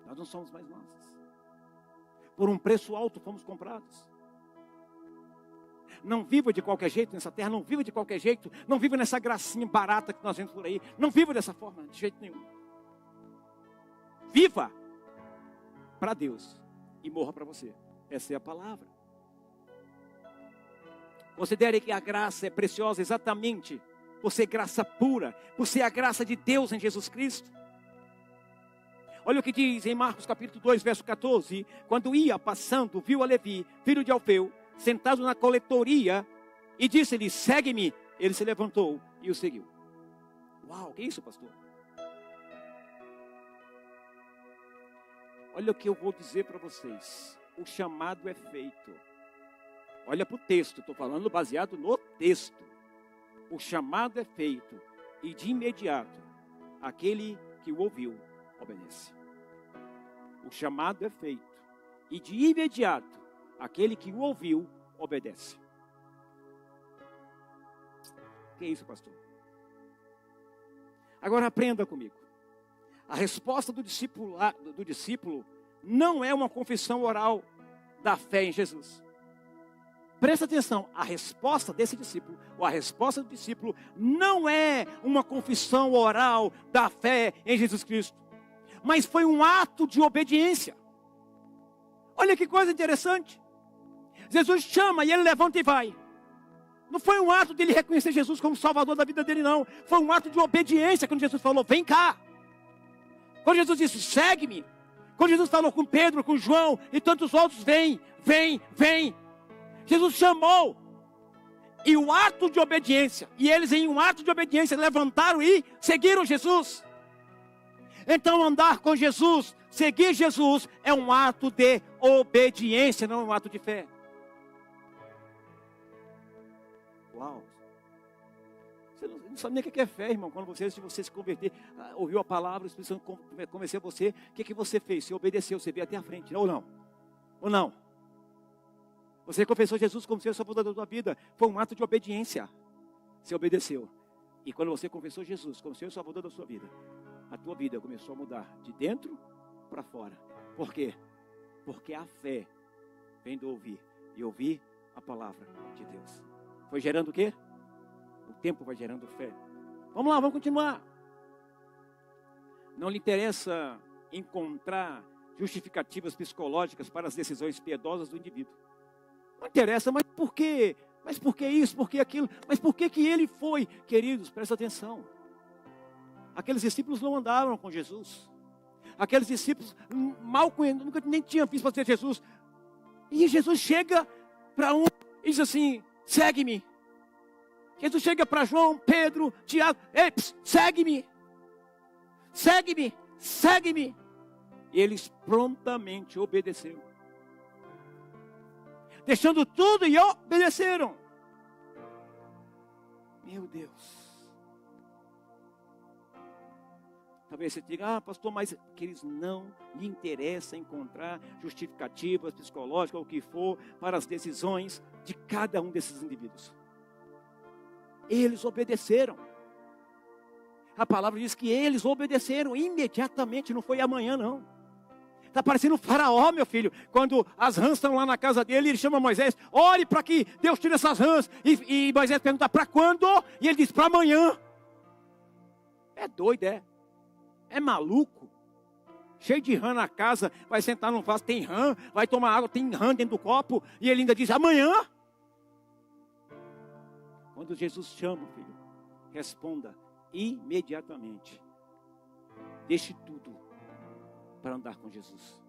Nós não somos mais nossos. Por um preço alto fomos comprados. Não viva de qualquer jeito nessa terra, não viva de qualquer jeito, não viva nessa gracinha barata que nós vemos por aí. Não viva dessa forma, de jeito nenhum. Viva para Deus e morra para você. Essa é a palavra. Considere que a graça é preciosa exatamente por ser graça pura, por ser a graça de Deus em Jesus Cristo. Olha o que diz em Marcos capítulo 2, verso 14. Quando ia passando, viu a Levi, filho de Alfeu, sentado na coletoria, e disse-lhe, segue-me. Ele se levantou e o seguiu. Uau, que isso, pastor? Olha o que eu vou dizer para vocês. O chamado é feito. Olha para o texto, estou falando baseado no texto. O chamado é feito e de imediato aquele que o ouviu obedece. O chamado é feito e de imediato aquele que o ouviu obedece. Que isso, pastor? Agora aprenda comigo. A resposta do discípulo não é uma confissão oral da fé em Jesus. Presta atenção, a resposta desse discípulo, ou a resposta do discípulo, não é uma confissão oral da fé em Jesus Cristo, mas foi um ato de obediência. Olha que coisa interessante. Jesus chama e ele levanta e vai. Não foi um ato de ele reconhecer Jesus como Salvador da vida dele, não. Foi um ato de obediência quando Jesus falou, vem cá. Quando Jesus disse, segue-me. Quando Jesus falou com Pedro, com João e tantos outros, vem, vem, vem. Jesus chamou. E o ato de obediência, e eles em um ato de obediência levantaram e seguiram Jesus. Então andar com Jesus, seguir Jesus, é um ato de obediência, não é um ato de fé. Uau! Você não sabe nem o que é fé, irmão. Quando você se converter, ouviu a palavra, o Espírito Santo convenceu você, o que você fez? Você obedeceu, você veio até a frente, ou não? Ou não? Você confessou Jesus como Senhor e Salvador da sua vida, foi um ato de obediência. Você obedeceu. E quando você confessou Jesus como Senhor e Salvador da sua vida, a tua vida começou a mudar de dentro para fora. Por quê? Porque a fé vem do ouvir, e ouvir a palavra de Deus. Foi gerando o quê? O tempo vai gerando fé. Vamos lá, vamos continuar. Não lhe interessa encontrar justificativas psicológicas para as decisões piedosas do indivíduo. Não interessa, mas por quê? Mas por que isso? Por que aquilo? Mas por que ele foi? Queridos, presta atenção. Aqueles discípulos não andaram com Jesus. Aqueles discípulos mal conhecidos, nunca nem tinham visto fazer Jesus. E Jesus chega para um e diz assim, segue-me. Jesus chega para João, Pedro, Tiago, ei, segue-me. Segue-me, segue-me. E eles prontamente obedeceram. Deixando tudo e obedeceram. Meu Deus. Talvez você diga, pastor, mas que eles não lhe interessa encontrar justificativas psicológicas ou o que for para as decisões de cada um desses indivíduos. Eles obedeceram. A palavra diz que eles obedeceram imediatamente, não foi amanhã não. Está parecendo um faraó, meu filho. Quando as rãs estão lá na casa dele, ele chama Moisés, ore para que Deus tire essas rãs. E Moisés pergunta, para quando? E ele diz, para amanhã. É doido, é? É maluco? Cheio de rã na casa, vai sentar num vaso, tem rã, vai tomar água, tem rã dentro do copo, e ele ainda diz, amanhã? Quando Jesus chama, filho, responda imediatamente. Deixe tudo para andar com Jesus.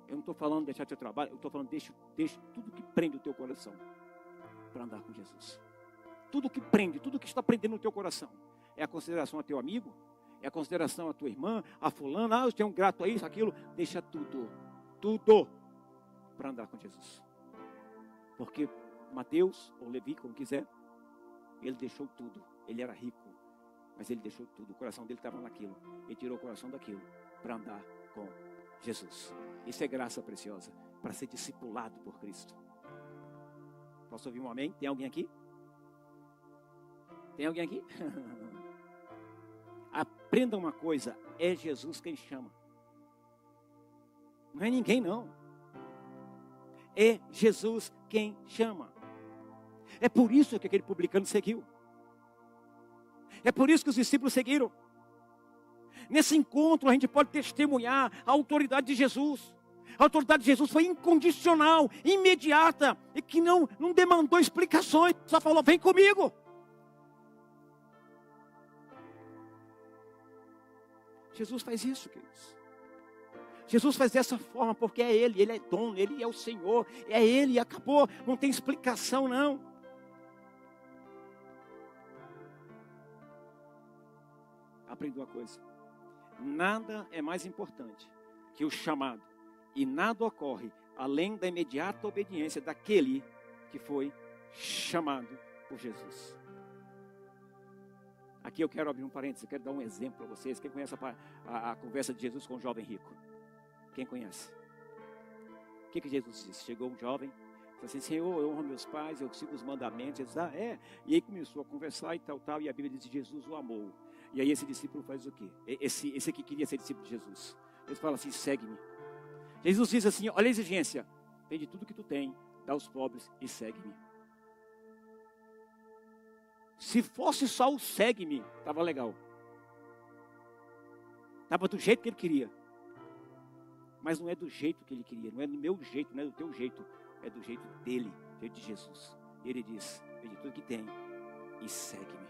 Eu não estou falando de deixar teu trabalho, eu estou falando deixe tudo que prende o teu coração para andar com Jesus. Tudo que prende, tudo que está prendendo o teu coração. É a consideração a teu amigo, é a consideração a tua irmã, a fulana, eu tenho um grato a isso, aquilo. Deixa tudo para andar com Jesus. Porque Mateus, ou Levi, como quiser, ele deixou tudo. Ele era rico, mas ele deixou tudo. O coração dele estava naquilo. Ele tirou o coração daquilo para andar com Jesus. Isso é graça preciosa, para ser discipulado por Cristo. Posso ouvir um amém? Tem alguém aqui? Tem alguém aqui? Aprenda uma coisa, é Jesus quem chama. Não é ninguém não. É Jesus quem chama. É por isso que aquele publicano seguiu. É por isso que os discípulos seguiram. Nesse encontro a gente pode testemunhar a autoridade de Jesus. A autoridade de Jesus foi incondicional, imediata, e que não demandou explicações, só falou: vem comigo. Jesus faz isso, queridos. Jesus faz dessa forma porque é Ele é dono, Ele é o Senhor, é Ele e acabou, não tem explicação não. Aprenda uma coisa: nada é mais importante que o chamado, e nada ocorre além da imediata obediência daquele que foi chamado por Jesus. Aqui eu quero abrir um parênteses, eu quero dar um exemplo para vocês. Quem conhece a conversa de Jesus com o jovem rico? Quem conhece? O que Jesus disse? Chegou um jovem, disse assim: Senhor, eu honro meus pais, eu sigo os mandamentos. Jesus, E aí começou a conversar e tal, e a Bíblia diz que Jesus o amou. E aí esse discípulo faz o quê? Esse aqui queria ser discípulo de Jesus. Ele fala assim: segue-me. Jesus diz assim: olha a exigência, vende tudo que tu tem, dá aos pobres e segue-me. Se fosse só o segue-me, estava legal. Estava do jeito que ele queria. Mas não é do jeito que ele queria, não é do meu jeito, não é do teu jeito, é do jeito dele, do jeito de Jesus. Ele diz: vende tudo que tem e segue-me.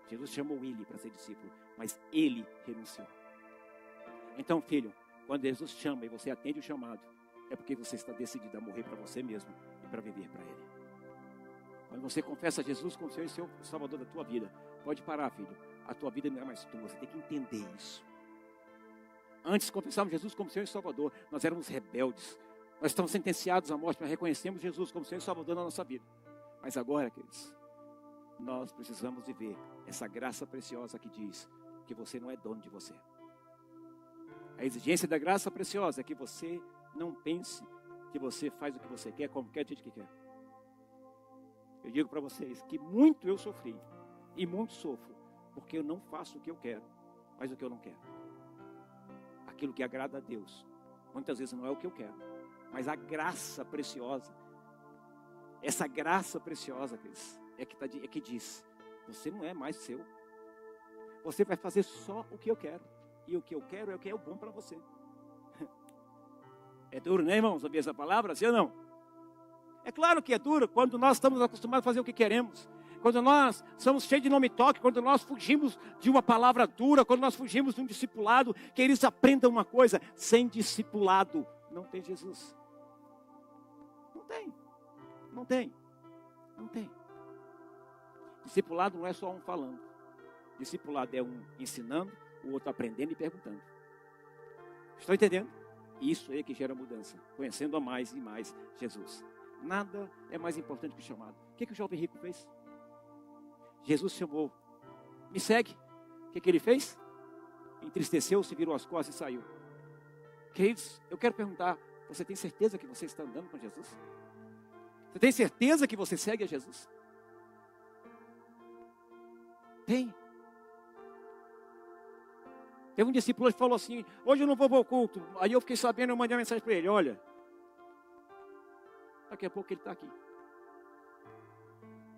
Jesus chamou ele para ser discípulo, mas ele renunciou. Então, filho, quando Jesus chama e você atende o chamado, é porque você está decidido a morrer para você mesmo e para viver para Ele. Quando você confessa Jesus como Senhor e Seu Salvador da tua vida, pode parar, filho. A tua vida não é mais tua, você tem que entender isso. Antes confessávamos Jesus como Senhor e Salvador, nós éramos rebeldes. Nós estamos sentenciados à morte, mas reconhecemos Jesus como Senhor e Salvador na nossa vida. Mas agora, queridos, nós precisamos viver essa graça preciosa que diz que você não é dono de você. A exigência da graça preciosa é que você não pense que você faz o que você quer, como quer, gente que quer. Eu digo para vocês que muito eu sofri e muito sofro, porque eu não faço o que eu quero, mas o que eu não quero. Aquilo que agrada a Deus, muitas vezes não é o que eu quero, mas a graça preciosa, essa graça preciosa, é que diz: você não é mais seu, você vai fazer só o que eu quero, e o que eu quero é o que é bom para você. É duro, né, irmãos, ouvir essa palavra, sim ou não? É claro que é duro quando nós estamos acostumados a fazer o que queremos, quando nós somos cheios de nome-toque, quando nós fugimos de uma palavra dura, quando nós fugimos de um discipulado. Que eles aprendam uma coisa: sem discipulado não tem Jesus. Não tem. Discipulado não é só um falando. Discipulado é um ensinando, o outro aprendendo e perguntando. Estão entendendo? Isso é que gera mudança, conhecendo a mais e mais Jesus. Nada é mais importante que o chamado. O que o jovem rico fez? Jesus chamou: me segue. O que ele fez? Entristeceu-se, virou as costas e saiu. Queridos, eu quero perguntar: você tem certeza que você está andando com Jesus? Você tem certeza que você segue a Jesus? Tem. Teve um discípulo que falou assim: hoje eu não vou ao culto. Aí eu fiquei sabendo, eu mandei uma mensagem para ele: olha, daqui a pouco ele está aqui.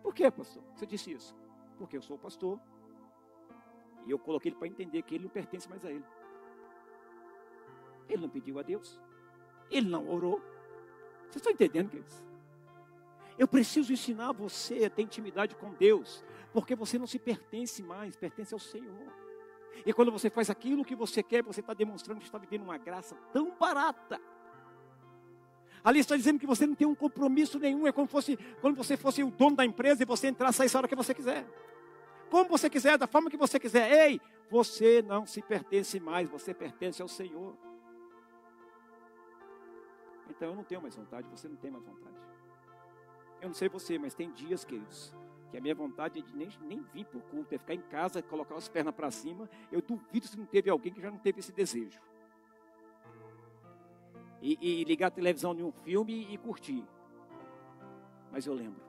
Por que, pastor? Você disse isso? Porque eu sou o pastor e eu coloquei ele para entender que ele não pertence mais a ele. Ele não pediu a Deus, ele não orou. Vocês estão entendendo, queridos? Eu preciso ensinar você a ter intimidade com Deus, porque você não se pertence mais, pertence ao Senhor. E quando você faz aquilo que você quer, você está demonstrando que está vivendo uma graça tão barata. Ali está dizendo que você não tem um compromisso nenhum. É como quando você fosse o dono da empresa e você entrar e sair a hora que você quiser. Como você quiser, da forma que você quiser. Ei, você não se pertence mais, você pertence ao Senhor. Então eu não tenho mais vontade, você não tem mais vontade. Eu não sei você, mas tem dias, queridos, que a minha vontade é de nem vir para o culto, é ficar em casa, colocar as pernas para cima. Eu duvido se não teve alguém que já não teve esse desejo. E ligar a televisão em um filme e curtir. Mas eu lembro: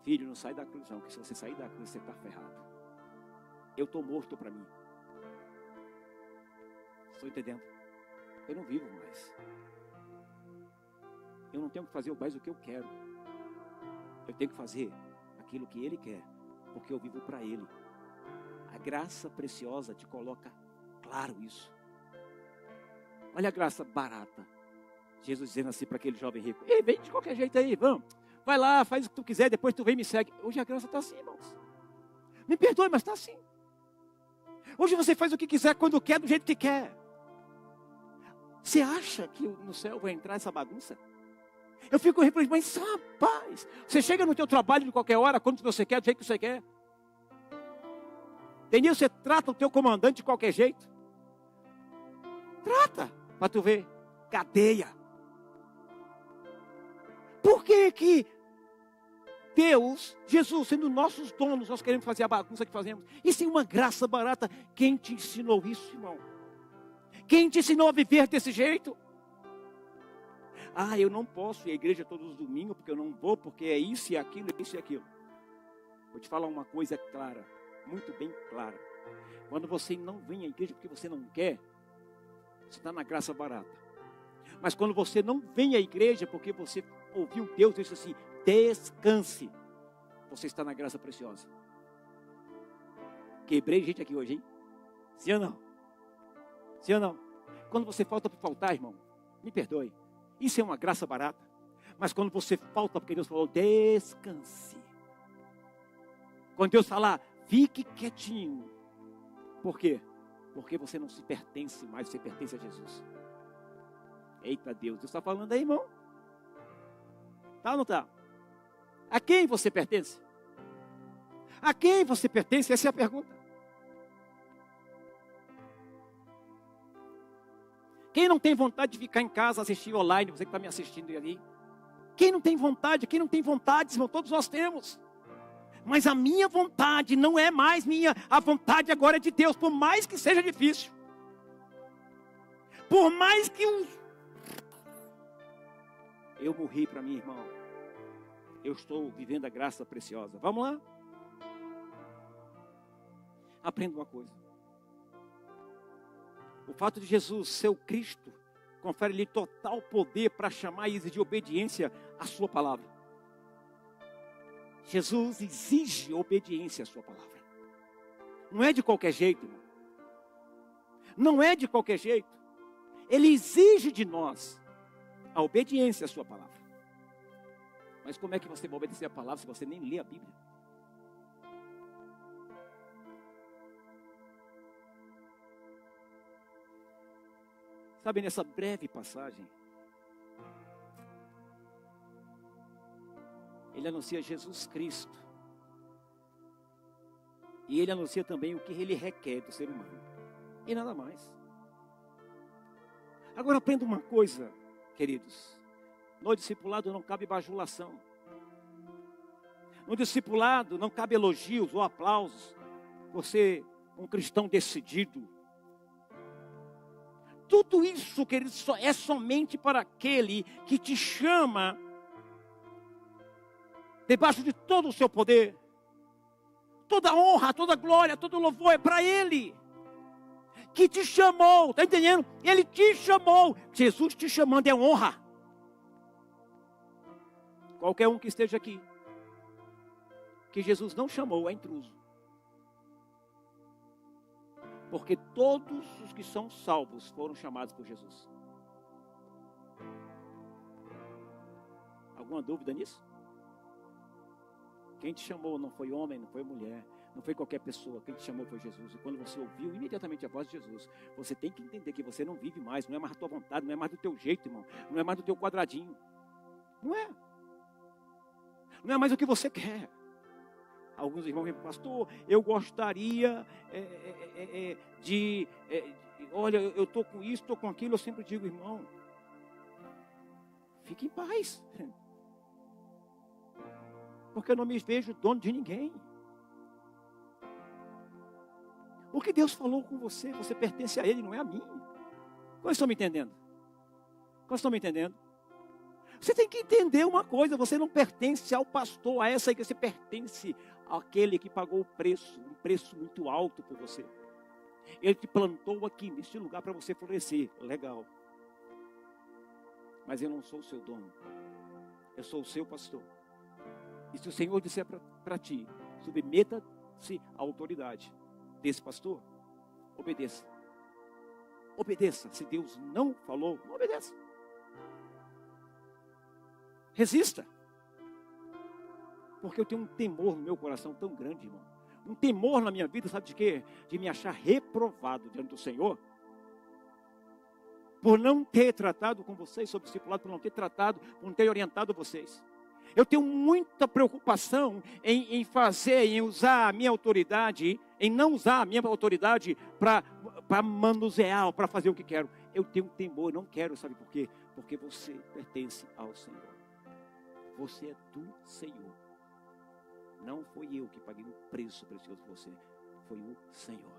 filho, não sai da cruz não, porque se você sair da cruz, você está ferrado. Eu estou morto para mim. Estou entendendo? Eu não vivo mais. Eu não tenho que fazer mais o que eu quero. Eu tenho que fazer aquilo que Ele quer, porque eu vivo para Ele. A graça preciosa te coloca claro isso. Olha a graça barata. Jesus dizendo assim para aquele jovem rico: ei, vem de qualquer jeito aí, vamos. Vai lá, faz o que tu quiser, depois tu vem e me segue. Hoje a graça está assim, irmãos. Me perdoe, mas está assim. Hoje você faz o que quiser, quando quer, do jeito que quer. Você acha que no céu vai entrar essa bagunça? Eu fico refletindo, mas rapaz, você chega no teu trabalho de qualquer hora, quando você quer, do jeito que você quer. Entendeu? Você trata o teu comandante de qualquer jeito. Trata, para tu ver. Cadeia. Por que Deus, Jesus, sendo nossos donos, nós queremos fazer a bagunça que fazemos? Isso é uma graça barata. Quem te ensinou isso, irmão? Quem te ensinou a viver desse jeito? Ah, eu não posso ir à igreja todos os domingos, porque eu não vou, porque é isso e aquilo, isso e aquilo. Vou te falar uma coisa clara, muito bem clara. Quando você não vem à igreja porque você não quer, você está na graça barata. Mas quando você não vem à igreja porque você ouviu Deus e disse assim: descanse, você está na graça preciosa. Quebrei gente aqui hoje, hein? Sim ou não? Sim ou não? Quando você falta por faltar, irmão, me perdoe. Isso é uma graça barata. Mas quando você falta porque Deus falou: descanse. Quando Deus falar: fique quietinho. Por quê? Porque você não se pertence mais, você pertence a Jesus. Eita Deus, Deus está falando aí, irmão? Tá ou não tá? A quem você pertence? A quem você pertence? Essa é a pergunta. Quem não tem vontade de ficar em casa, assistir online, você que está me assistindo ali? Quem não tem vontade? Quem não tem vontade, irmão? Todos nós temos. Mas a minha vontade não é mais minha. A vontade agora é de Deus, por mais que seja difícil. Por mais que eu morri para mim, irmão. Eu estou vivendo a graça preciosa. Vamos lá? Aprenda uma coisa. O fato de Jesus ser o Cristo confere-lhe total poder para chamar e exigir obediência à sua palavra. Jesus exige obediência à sua palavra. Não é de qualquer jeito, irmão. Não é de qualquer jeito. Ele exige de nós a obediência à sua palavra. Mas como é que você vai obedecer a palavra se você nem lê a Bíblia? Sabe, nessa breve passagem, ele anuncia Jesus Cristo. E ele anuncia também o que ele requer do ser humano. E nada mais. Agora aprenda uma coisa, queridos. No discipulado não cabe bajulação. No discipulado não cabe elogios ou aplausos. Você é um cristão decidido. Tudo isso, queridos, é somente para aquele que te chama debaixo de todo o seu poder. Toda honra, toda glória, todo louvor é para Ele. Que te chamou, está entendendo? Ele te chamou. Jesus te chamando é honra. Qualquer um que esteja aqui, que Jesus não chamou, é intruso. Porque todos os que são salvos foram chamados por Jesus. Alguma dúvida nisso? Quem te chamou não foi homem, não foi mulher, não foi qualquer pessoa. Quem te chamou foi Jesus. E quando você ouviu imediatamente a voz de Jesus, você tem que entender que você não vive mais, não é mais da tua vontade, não é mais do teu jeito, irmão. Não é mais do teu quadradinho. Não é. Não é mais o que você quer. Alguns irmãos me falam: pastor, eu gostaria olha, eu estou com isso, estou com aquilo. Eu sempre digo: irmão, fique em paz. Porque eu não me vejo dono de ninguém. O que Deus falou com você, você pertence a Ele, não é a mim. Como estão me entendendo? Como estão me entendendo? Você tem que entender uma coisa: você não pertence ao pastor, a essa igreja, você pertence àquele que pagou o preço, um preço muito alto por você. Ele te plantou aqui, neste lugar, para você florescer. Legal. Mas eu não sou o seu dono. Eu sou o seu pastor. E se o Senhor disser para ti, submeta-se à autoridade desse pastor, obedeça. Obedeça. Se Deus não falou, não obedeça. Resista. Porque eu tenho um temor no meu coração tão grande, irmão. Um temor na minha vida, sabe de quê? De me achar reprovado diante do Senhor. Por não ter tratado com vocês sobre o discipulado, por não ter tratado, por não ter orientado vocês. Eu tenho muita preocupação em usar a minha autoridade, em não usar a minha autoridade para manusear, para fazer o que quero. Eu tenho um temor, não quero, sabe por quê? Porque você pertence ao Senhor. Você é do Senhor. Não foi eu que paguei um preço precioso por você. Foi o Senhor.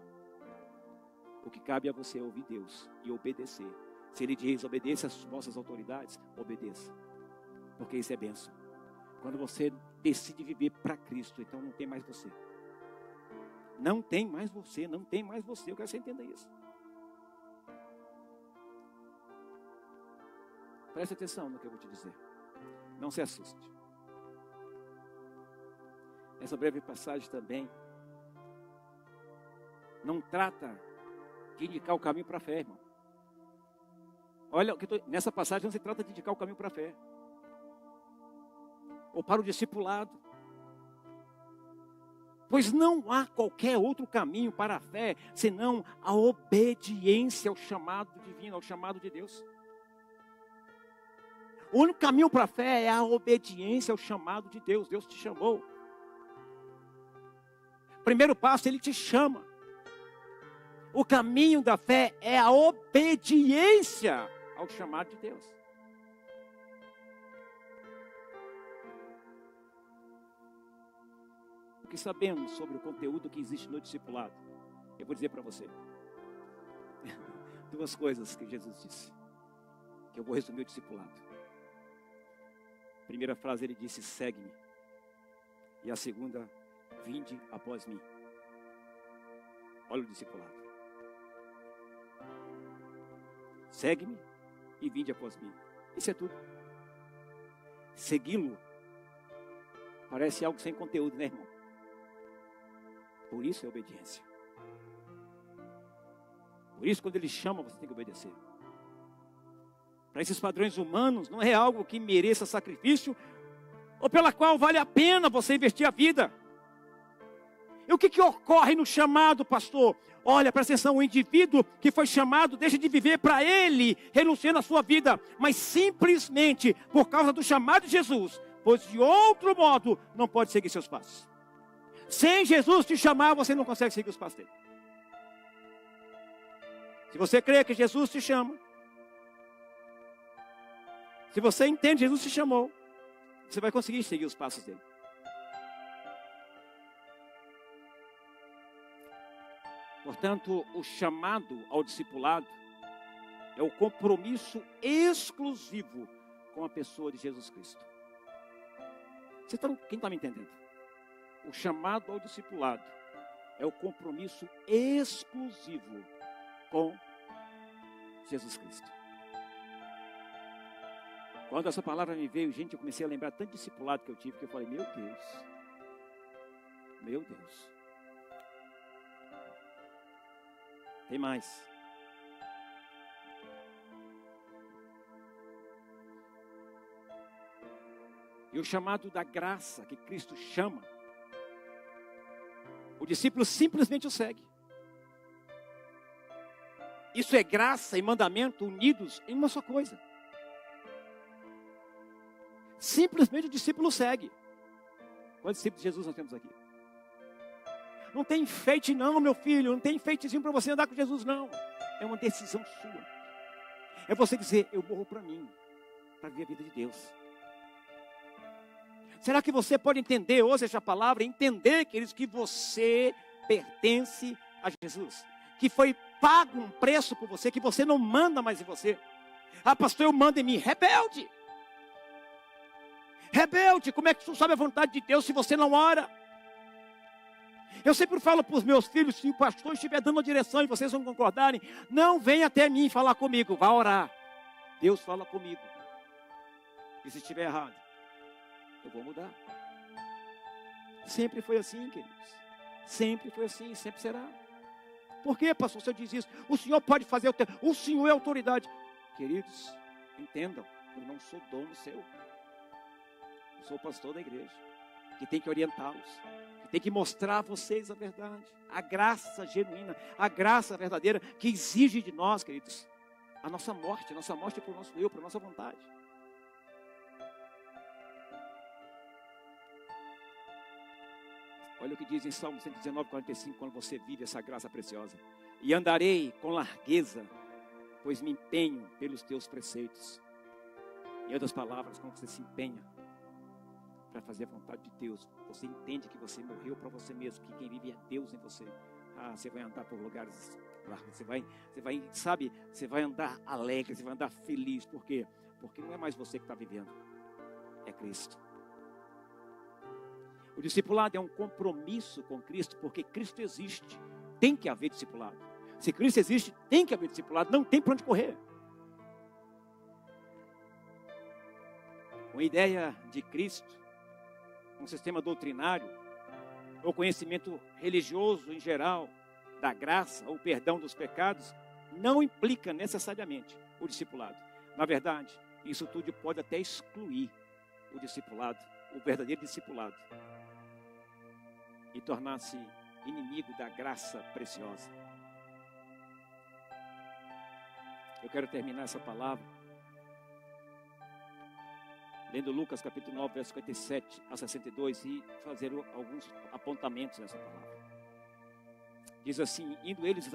O que cabe a você é ouvir Deus e obedecer. Se Ele diz, obedeça às vossas autoridades, obedeça. Porque isso é bênção. Quando você decide viver para Cristo, então não tem mais você. Não tem mais você, não tem mais você. Eu quero que você entenda isso. Preste atenção no que eu vou te dizer. Não se assuste. Essa breve passagem também não trata de indicar o caminho para a fé, irmão. Olha, nessa passagem não se trata de indicar o caminho para a fé. Ou para o discipulado. Pois não há qualquer outro caminho para a fé, senão a obediência ao chamado divino, ao chamado de Deus. O único caminho para a fé é a obediência ao chamado de Deus. Deus te chamou. Primeiro passo, Ele te chama. O caminho da fé é a obediência ao chamado de Deus. O que sabemos sobre o conteúdo que existe no discipulado? Eu vou dizer para você. Duas coisas que Jesus disse. Que eu vou resumir o discipulado. A primeira frase Ele disse, segue-me. E a segunda, vinde após mim. Olha o discipulado. Segue-me e vinde após mim. Isso é tudo. Segui-lo parece algo sem conteúdo, né, irmão? Por isso é obediência. Por isso, quando Ele chama, você tem que obedecer. Para esses padrões humanos, não é algo que mereça sacrifício ou pela qual vale a pena você investir a vida. E o que ocorre no chamado, pastor? Olha, presta atenção, o indivíduo que foi chamado deixa de viver para ele, renunciando à sua vida, mas simplesmente por causa do chamado de Jesus, pois de outro modo não pode seguir seus passos. Sem Jesus te chamar, você não consegue seguir os passos dele. Se você crê que Jesus te chama, se você entende que Jesus te chamou, você vai conseguir seguir os passos dele. Portanto, o chamado ao discipulado é o compromisso exclusivo com a pessoa de Jesus Cristo. Quem está me entendendo? O chamado ao discipulado é o compromisso exclusivo com Jesus Cristo. Quando essa palavra me veio, gente, eu comecei a lembrar tanto discipulado que eu tive, que eu falei, meu Deus. Tem mais. E o chamado da graça que Cristo chama, o discípulo simplesmente o segue. Isso é graça e mandamento unidos em uma só coisa. Simplesmente o discípulo segue. Quantos discípulos de Jesus nós temos aqui? Não tem enfeite não, meu filho. Não tem enfeitezinho para você andar com Jesus, não. É uma decisão sua. É você dizer, eu morro para mim, para viver a vida de Deus. Será que você pode entender hoje essa palavra? Entender, queridos, que você pertence a Jesus. Que foi pago um preço por você, que você não manda mais em você. Ah, pastor, eu mando em mim. Rebelde. Rebelde, como é que tu sabe a vontade de Deus se você não ora? Eu sempre falo para os meus filhos, se o pastor estiver dando a direção e vocês não concordarem, não venha até mim falar comigo, vá orar. Deus fala comigo. E se estiver errado, eu vou mudar. Sempre foi assim, queridos. Sempre foi assim, sempre será. Por que, pastor, o senhor diz isso? O senhor pode fazer o senhor é autoridade. Queridos, entendam, eu não sou dono seu. Eu sou o pastor da igreja, que tem que orientá-los, que tem que mostrar a vocês a verdade, a graça genuína, a graça verdadeira que exige de nós, queridos, a nossa morte é para o nosso eu, para a nossa vontade. Olha o que diz em Salmo 119, 45, quando você vive essa graça preciosa. E andarei com largueza, pois me empenho pelos teus preceitos. Em outras palavras, quando você se empenha para fazer a vontade de Deus, você entende que você morreu para você mesmo, que quem vive é Deus em você. Você vai andar por lugares largos, você vai andar alegre, você vai andar feliz. Por quê? Porque não é mais você que está vivendo, é Cristo. O discipulado é um compromisso com Cristo, porque Cristo existe, tem que haver discipulado. Se Cristo existe, tem que haver discipulado, não tem para onde correr. Uma ideia de Cristo, um sistema doutrinário, ou conhecimento religioso em geral, da graça ou perdão dos pecados, não implica necessariamente o discipulado. Na verdade, isso tudo pode até excluir o discipulado, o verdadeiro discipulado, e tornar-se inimigo da graça preciosa. Eu quero terminar essa palavra lendo Lucas capítulo 9, verso 57 a 62 e fazer alguns apontamentos nessa palavra. Diz assim: indo eles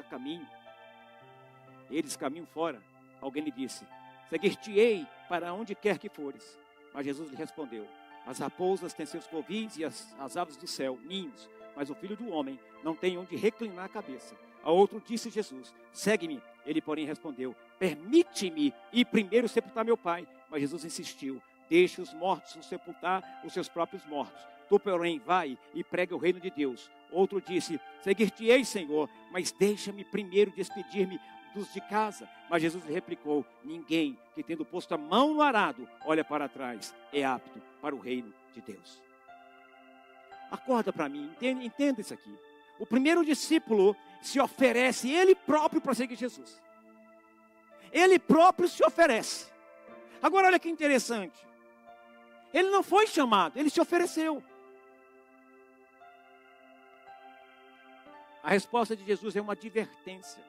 caminho fora, alguém lhe disse: seguir-te-ei para onde quer que fores. Mas Jesus lhe respondeu: as raposas têm seus covis e as aves do céu, ninhos, mas o Filho do Homem não tem onde reclinar a cabeça. A outro disse Jesus: segue-me. Ele, porém, respondeu: permite-me ir primeiro sepultar meu pai. Mas Jesus insistiu: deixe os mortos sepultar os seus próprios mortos. Tu, porém, vai e prega o reino de Deus. Outro disse: seguir-te-ei, Senhor, mas deixa-me primeiro despedir-me dos de casa. Mas Jesus lhe replicou: ninguém que, tendo posto a mão no arado, olha para trás, é apto para o reino de Deus. Acorda para mim, entenda isso aqui. O primeiro discípulo se oferece ele próprio para seguir Jesus. Ele próprio se oferece. Agora olha que interessante. Ele não foi chamado, ele se ofereceu. A resposta de Jesus é uma advertência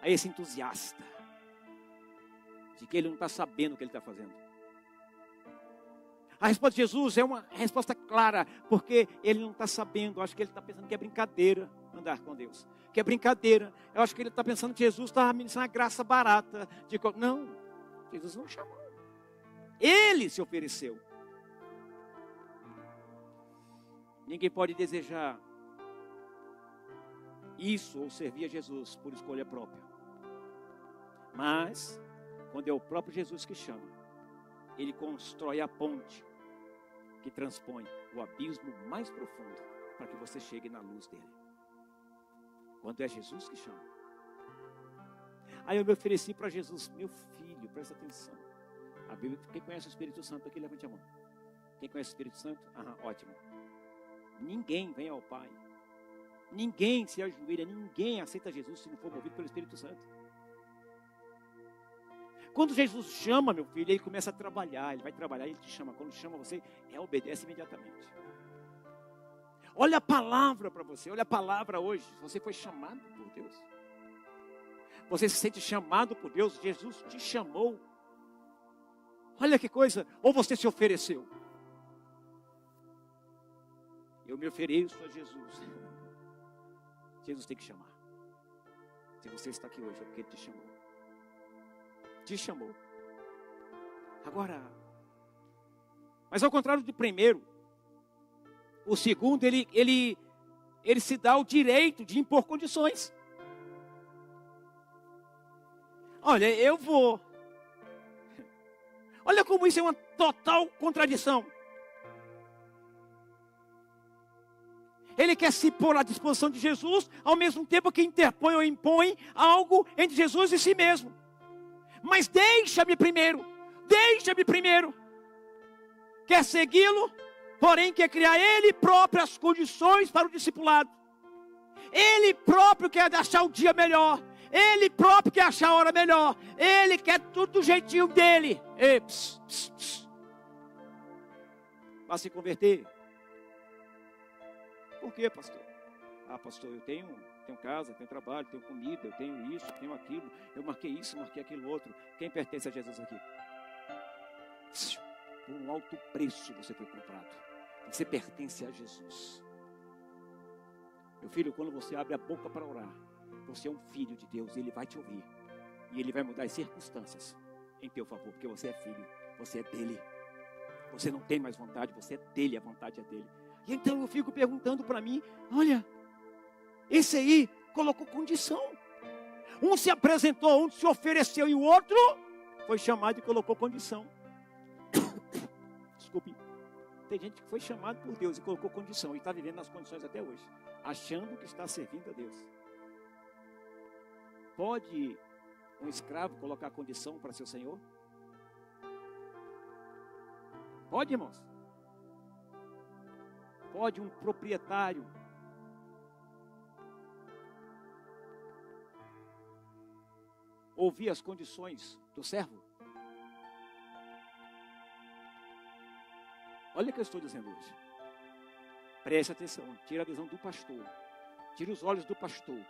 a esse entusiasta de que ele não está sabendo o que ele está fazendo. A resposta de Jesus é uma resposta clara, porque ele não está sabendo. Eu acho que ele está pensando que é brincadeira andar com Deus, que é brincadeira. Eu acho que ele está pensando que Jesus está ministrando uma graça barata. Não, Jesus não chamou. Ele se ofereceu. Ninguém pode desejar isso ou servir a Jesus por escolha própria. Mas, quando é o próprio Jesus que chama, ele constrói a ponte que transpõe o abismo mais profundo para que você chegue na luz dele. Quando é Jesus que chama. Aí eu me ofereci para Jesus: meu filho, presta atenção. A Bíblia, quem conhece o Espírito Santo aqui, levante a mão. Quem conhece o Espírito Santo? Ótimo. Ninguém vem ao Pai, ninguém se ajoelha, ninguém aceita Jesus se não for movido pelo Espírito Santo. Quando Jesus chama, meu filho, ele começa a trabalhar, ele vai trabalhar, ele te chama. Quando chama você, obedece imediatamente. Olha a palavra para você, olha a palavra hoje. Você foi chamado por Deus. Você se sente chamado por Deus, Jesus te chamou. Olha que coisa, ou você se ofereceu. Eu me ofereço a Jesus. Jesus tem que chamar. Se você está aqui hoje, é porque ele te chamou. Te chamou. Agora, mas ao contrário do primeiro, o segundo, ele se dá o direito de impor condições. Olha, eu vou. Olha como isso é uma total contradição. Ele quer se pôr à disposição de Jesus, ao mesmo tempo que interpõe ou impõe algo entre Jesus e si mesmo. Mas deixa-me primeiro. Quer segui-lo? porém quer criar Ele próprio as condições para o discipulado. Ele próprio quer achar o dia melhor. Ele próprio quer achar a hora melhor. Ele quer tudo do jeitinho dele. Ei, Vai se converter. Por quê, pastor? Ah, pastor, eu tenho casa, tenho trabalho, tenho comida, eu tenho isso, tenho aquilo. Eu marquei isso, marquei aquilo outro. Quem pertence a Jesus aqui? Por um alto preço você foi comprado. Você pertence a Jesus. Meu filho, quando você abre a boca para orar, você é um filho de Deus, Ele vai te ouvir. E Ele vai mudar as circunstâncias em teu favor, porque você é filho, você é dele. Você não tem mais vontade, você é dele, a vontade é dele. E então eu fico perguntando para mim, olha, esse aí colocou condição. Um se apresentou, um se ofereceu e o outro foi chamado e colocou condição. Desculpe. Tem gente que foi chamado por Deus e colocou condição e está vivendo nas condições até hoje, achando que está servindo a Deus. Pode um escravo colocar condição para seu senhor? Pode, irmãos? Pode um proprietário ouvir as condições do servo? Olha o que eu estou dizendo hoje. Preste atenção, tira a visão do pastor. Tira os olhos do pastor.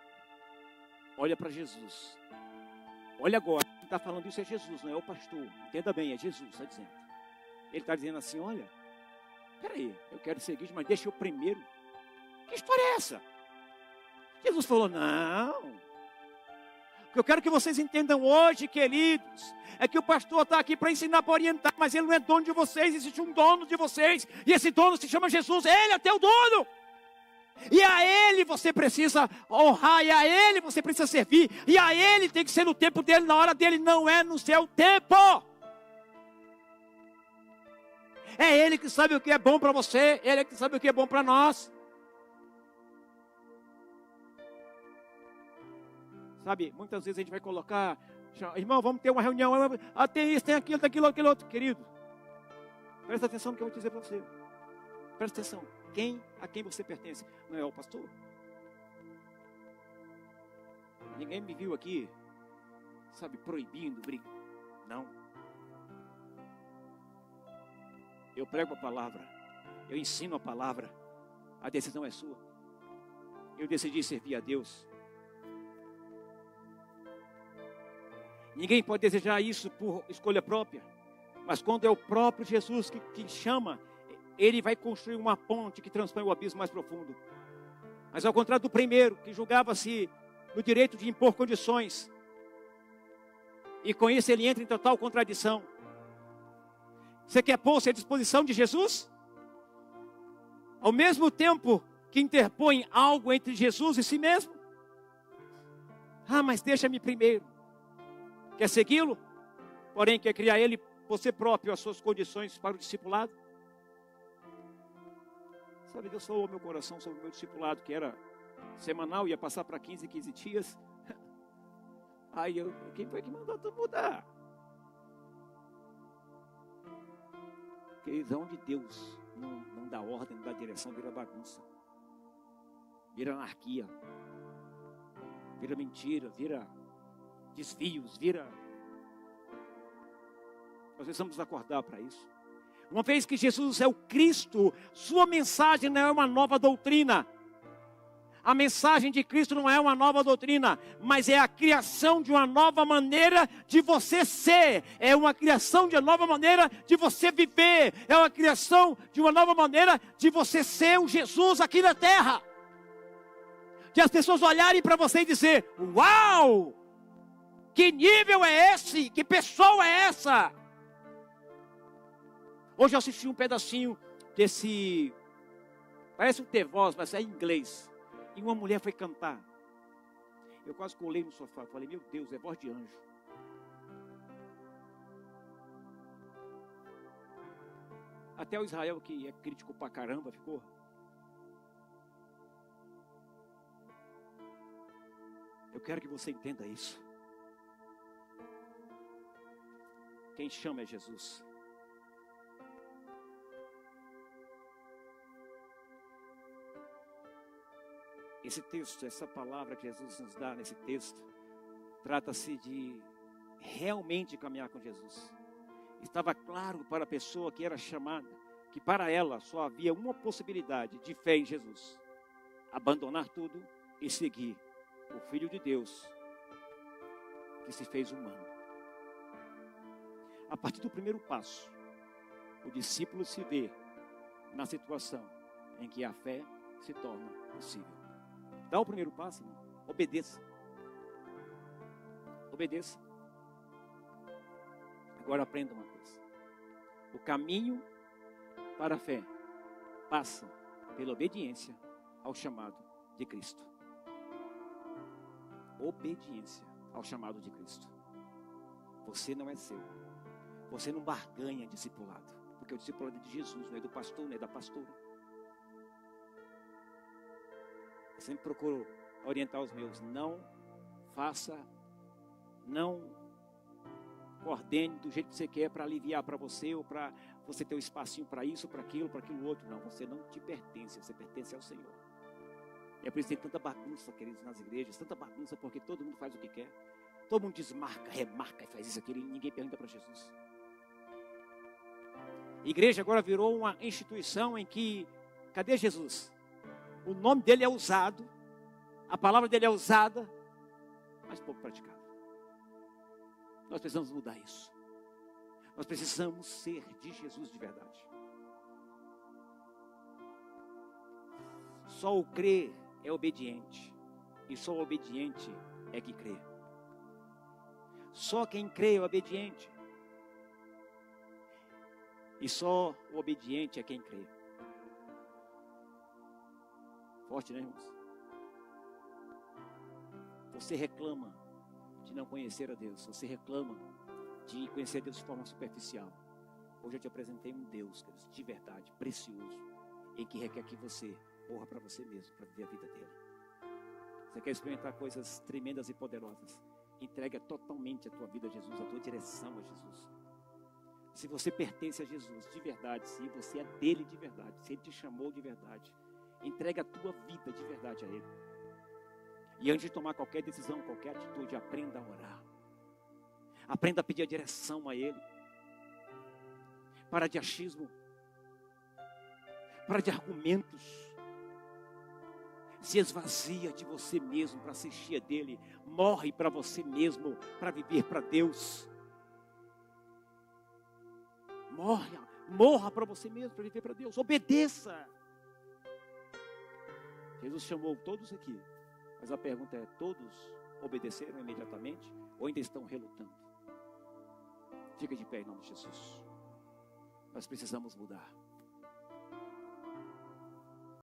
Olha para Jesus. Olha agora, quem está falando isso é Jesus, não é o pastor. Entenda bem, é Jesus, está dizendo. Ele está dizendo assim, olha, peraí, eu quero seguir, mas deixa eu primeiro. Que história é essa? Jesus falou, não. O que eu quero que vocês entendam hoje, queridos, é que o pastor está aqui para ensinar, para orientar, mas ele não é dono de vocês, existe um dono de vocês, e esse dono se chama Jesus, ele é teu dono. E a Ele você precisa honrar, e a Ele você precisa servir, e a Ele tem que ser no tempo dele, na hora dele, não é no seu tempo. É Ele que sabe o que é bom para você, Ele é que sabe o que é bom para nós. Sabe, muitas vezes a gente vai colocar, irmão, vamos ter uma reunião, tem isso, tem aquilo, aquilo outro. Querido, presta atenção no que eu vou dizer para você. Presta atenção. A quem você pertence? Não é ao pastor? Ninguém me viu aqui, sabe, proibindo, briga. Não. Eu prego a palavra, eu ensino a palavra, a decisão é sua. Eu decidi servir a Deus. Ninguém pode desejar isso por escolha própria, mas quando é o próprio Jesus que chama, Ele vai construir uma ponte que transpõe o abismo mais profundo. Mas ao contrário do primeiro, que julgava-se no direito de impor condições, e com isso ele entra em total contradição. Você quer pôr-se à disposição de Jesus? Ao mesmo tempo que interpõe algo entre Jesus e si mesmo? Ah, mas deixa-me primeiro. Quer segui-lo? Porém, quer criar ele, você próprio, as suas condições para o discipulado? Sabe, Deus falou ao meu coração sobre o meu discipulado, que era semanal, ia passar para 15 dias. Aí quem foi que mandou tu mudar? Queridos, onde Deus não dá ordem, não dá direção, vira bagunça. Vira anarquia. Vira mentira, vira desvios, vira... Nós precisamos acordar para isso. Uma vez que Jesus é o Cristo, sua mensagem não é uma nova doutrina. A mensagem de Cristo não é uma nova doutrina, mas é a criação de uma nova maneira de você ser. É uma criação de uma nova maneira de você viver. É uma criação de uma nova maneira de você ser o Jesus aqui na terra. De as pessoas olharem para você e dizer, uau! Que nível é esse? Que pessoa é essa? Hoje eu assisti um pedacinho desse... Parece um T-Voz, mas é em inglês. E uma mulher foi cantar. Eu quase colei no sofá. Falei, meu Deus, é voz de anjo. Até o Israel, que é crítico pra caramba, ficou. Eu quero que você entenda isso. Quem chama é Jesus. esse texto, essa palavra que Jesus nos dá nesse texto, trata-se de realmente caminhar com Jesus. Estava claro para a pessoa que era chamada, que para ela só havia uma possibilidade de fé em Jesus: abandonar tudo e seguir o Filho de Deus, que se fez humano. A partir do primeiro passo, o discípulo se vê na situação em que a fé se torna possível. Dá o primeiro passo, irmão. Obedeça. Obedeça. Agora aprenda uma coisa. O caminho para a fé passa pela obediência ao chamado de Cristo. Obediência ao chamado de Cristo. Você não é seu. Você não barganha discipulado. Porque o discipulado é de Jesus, não é do pastor, não é da pastora. Eu sempre procuro orientar os meus. Não faça, não coordene do jeito que você quer para aliviar para você, ou para você ter um espacinho para isso, para aquilo outro. Não, você não te pertence, você pertence ao Senhor. É por isso que tem tanta bagunça, queridos, nas igrejas, tanta bagunça, porque todo mundo faz o que quer. Todo mundo desmarca, remarca e faz isso, aquilo, e ninguém pergunta para Jesus. A igreja agora virou uma instituição em que, cadê Jesus? O nome dele é usado, a palavra dele é usada, mas pouco praticado. Nós precisamos mudar isso. Nós precisamos ser de Jesus de verdade. Só o crer é obediente, e só o obediente é que crê. Só quem crê é obediente, e só o obediente é quem crê. Forte, né, irmãos? Você reclama de não conhecer a Deus. Você reclama de conhecer a Deus de forma superficial. Hoje eu te apresentei um Deus de verdade, precioso, em que requer que você morra para você mesmo, para viver a vida dele. Você quer experimentar coisas tremendas e poderosas? Entrega totalmente a tua vida a Jesus, a tua direção a Jesus. Se você pertence a Jesus de verdade, se você é dele de verdade, se ele te chamou de verdade, entrega a tua vida de verdade a ele. E antes de tomar qualquer decisão, qualquer atitude, aprenda a orar. Aprenda a pedir a direção a ele. Para de achismo. Para de argumentos. Se esvazia de você mesmo para ser cheia dele. Morre para você mesmo para viver para Deus. Morra para você mesmo para viver para Deus. Obedeça. Jesus chamou todos aqui. Mas a pergunta é, todos obedeceram imediatamente ou ainda estão relutando? Fica de pé em nome de Jesus. Nós precisamos mudar.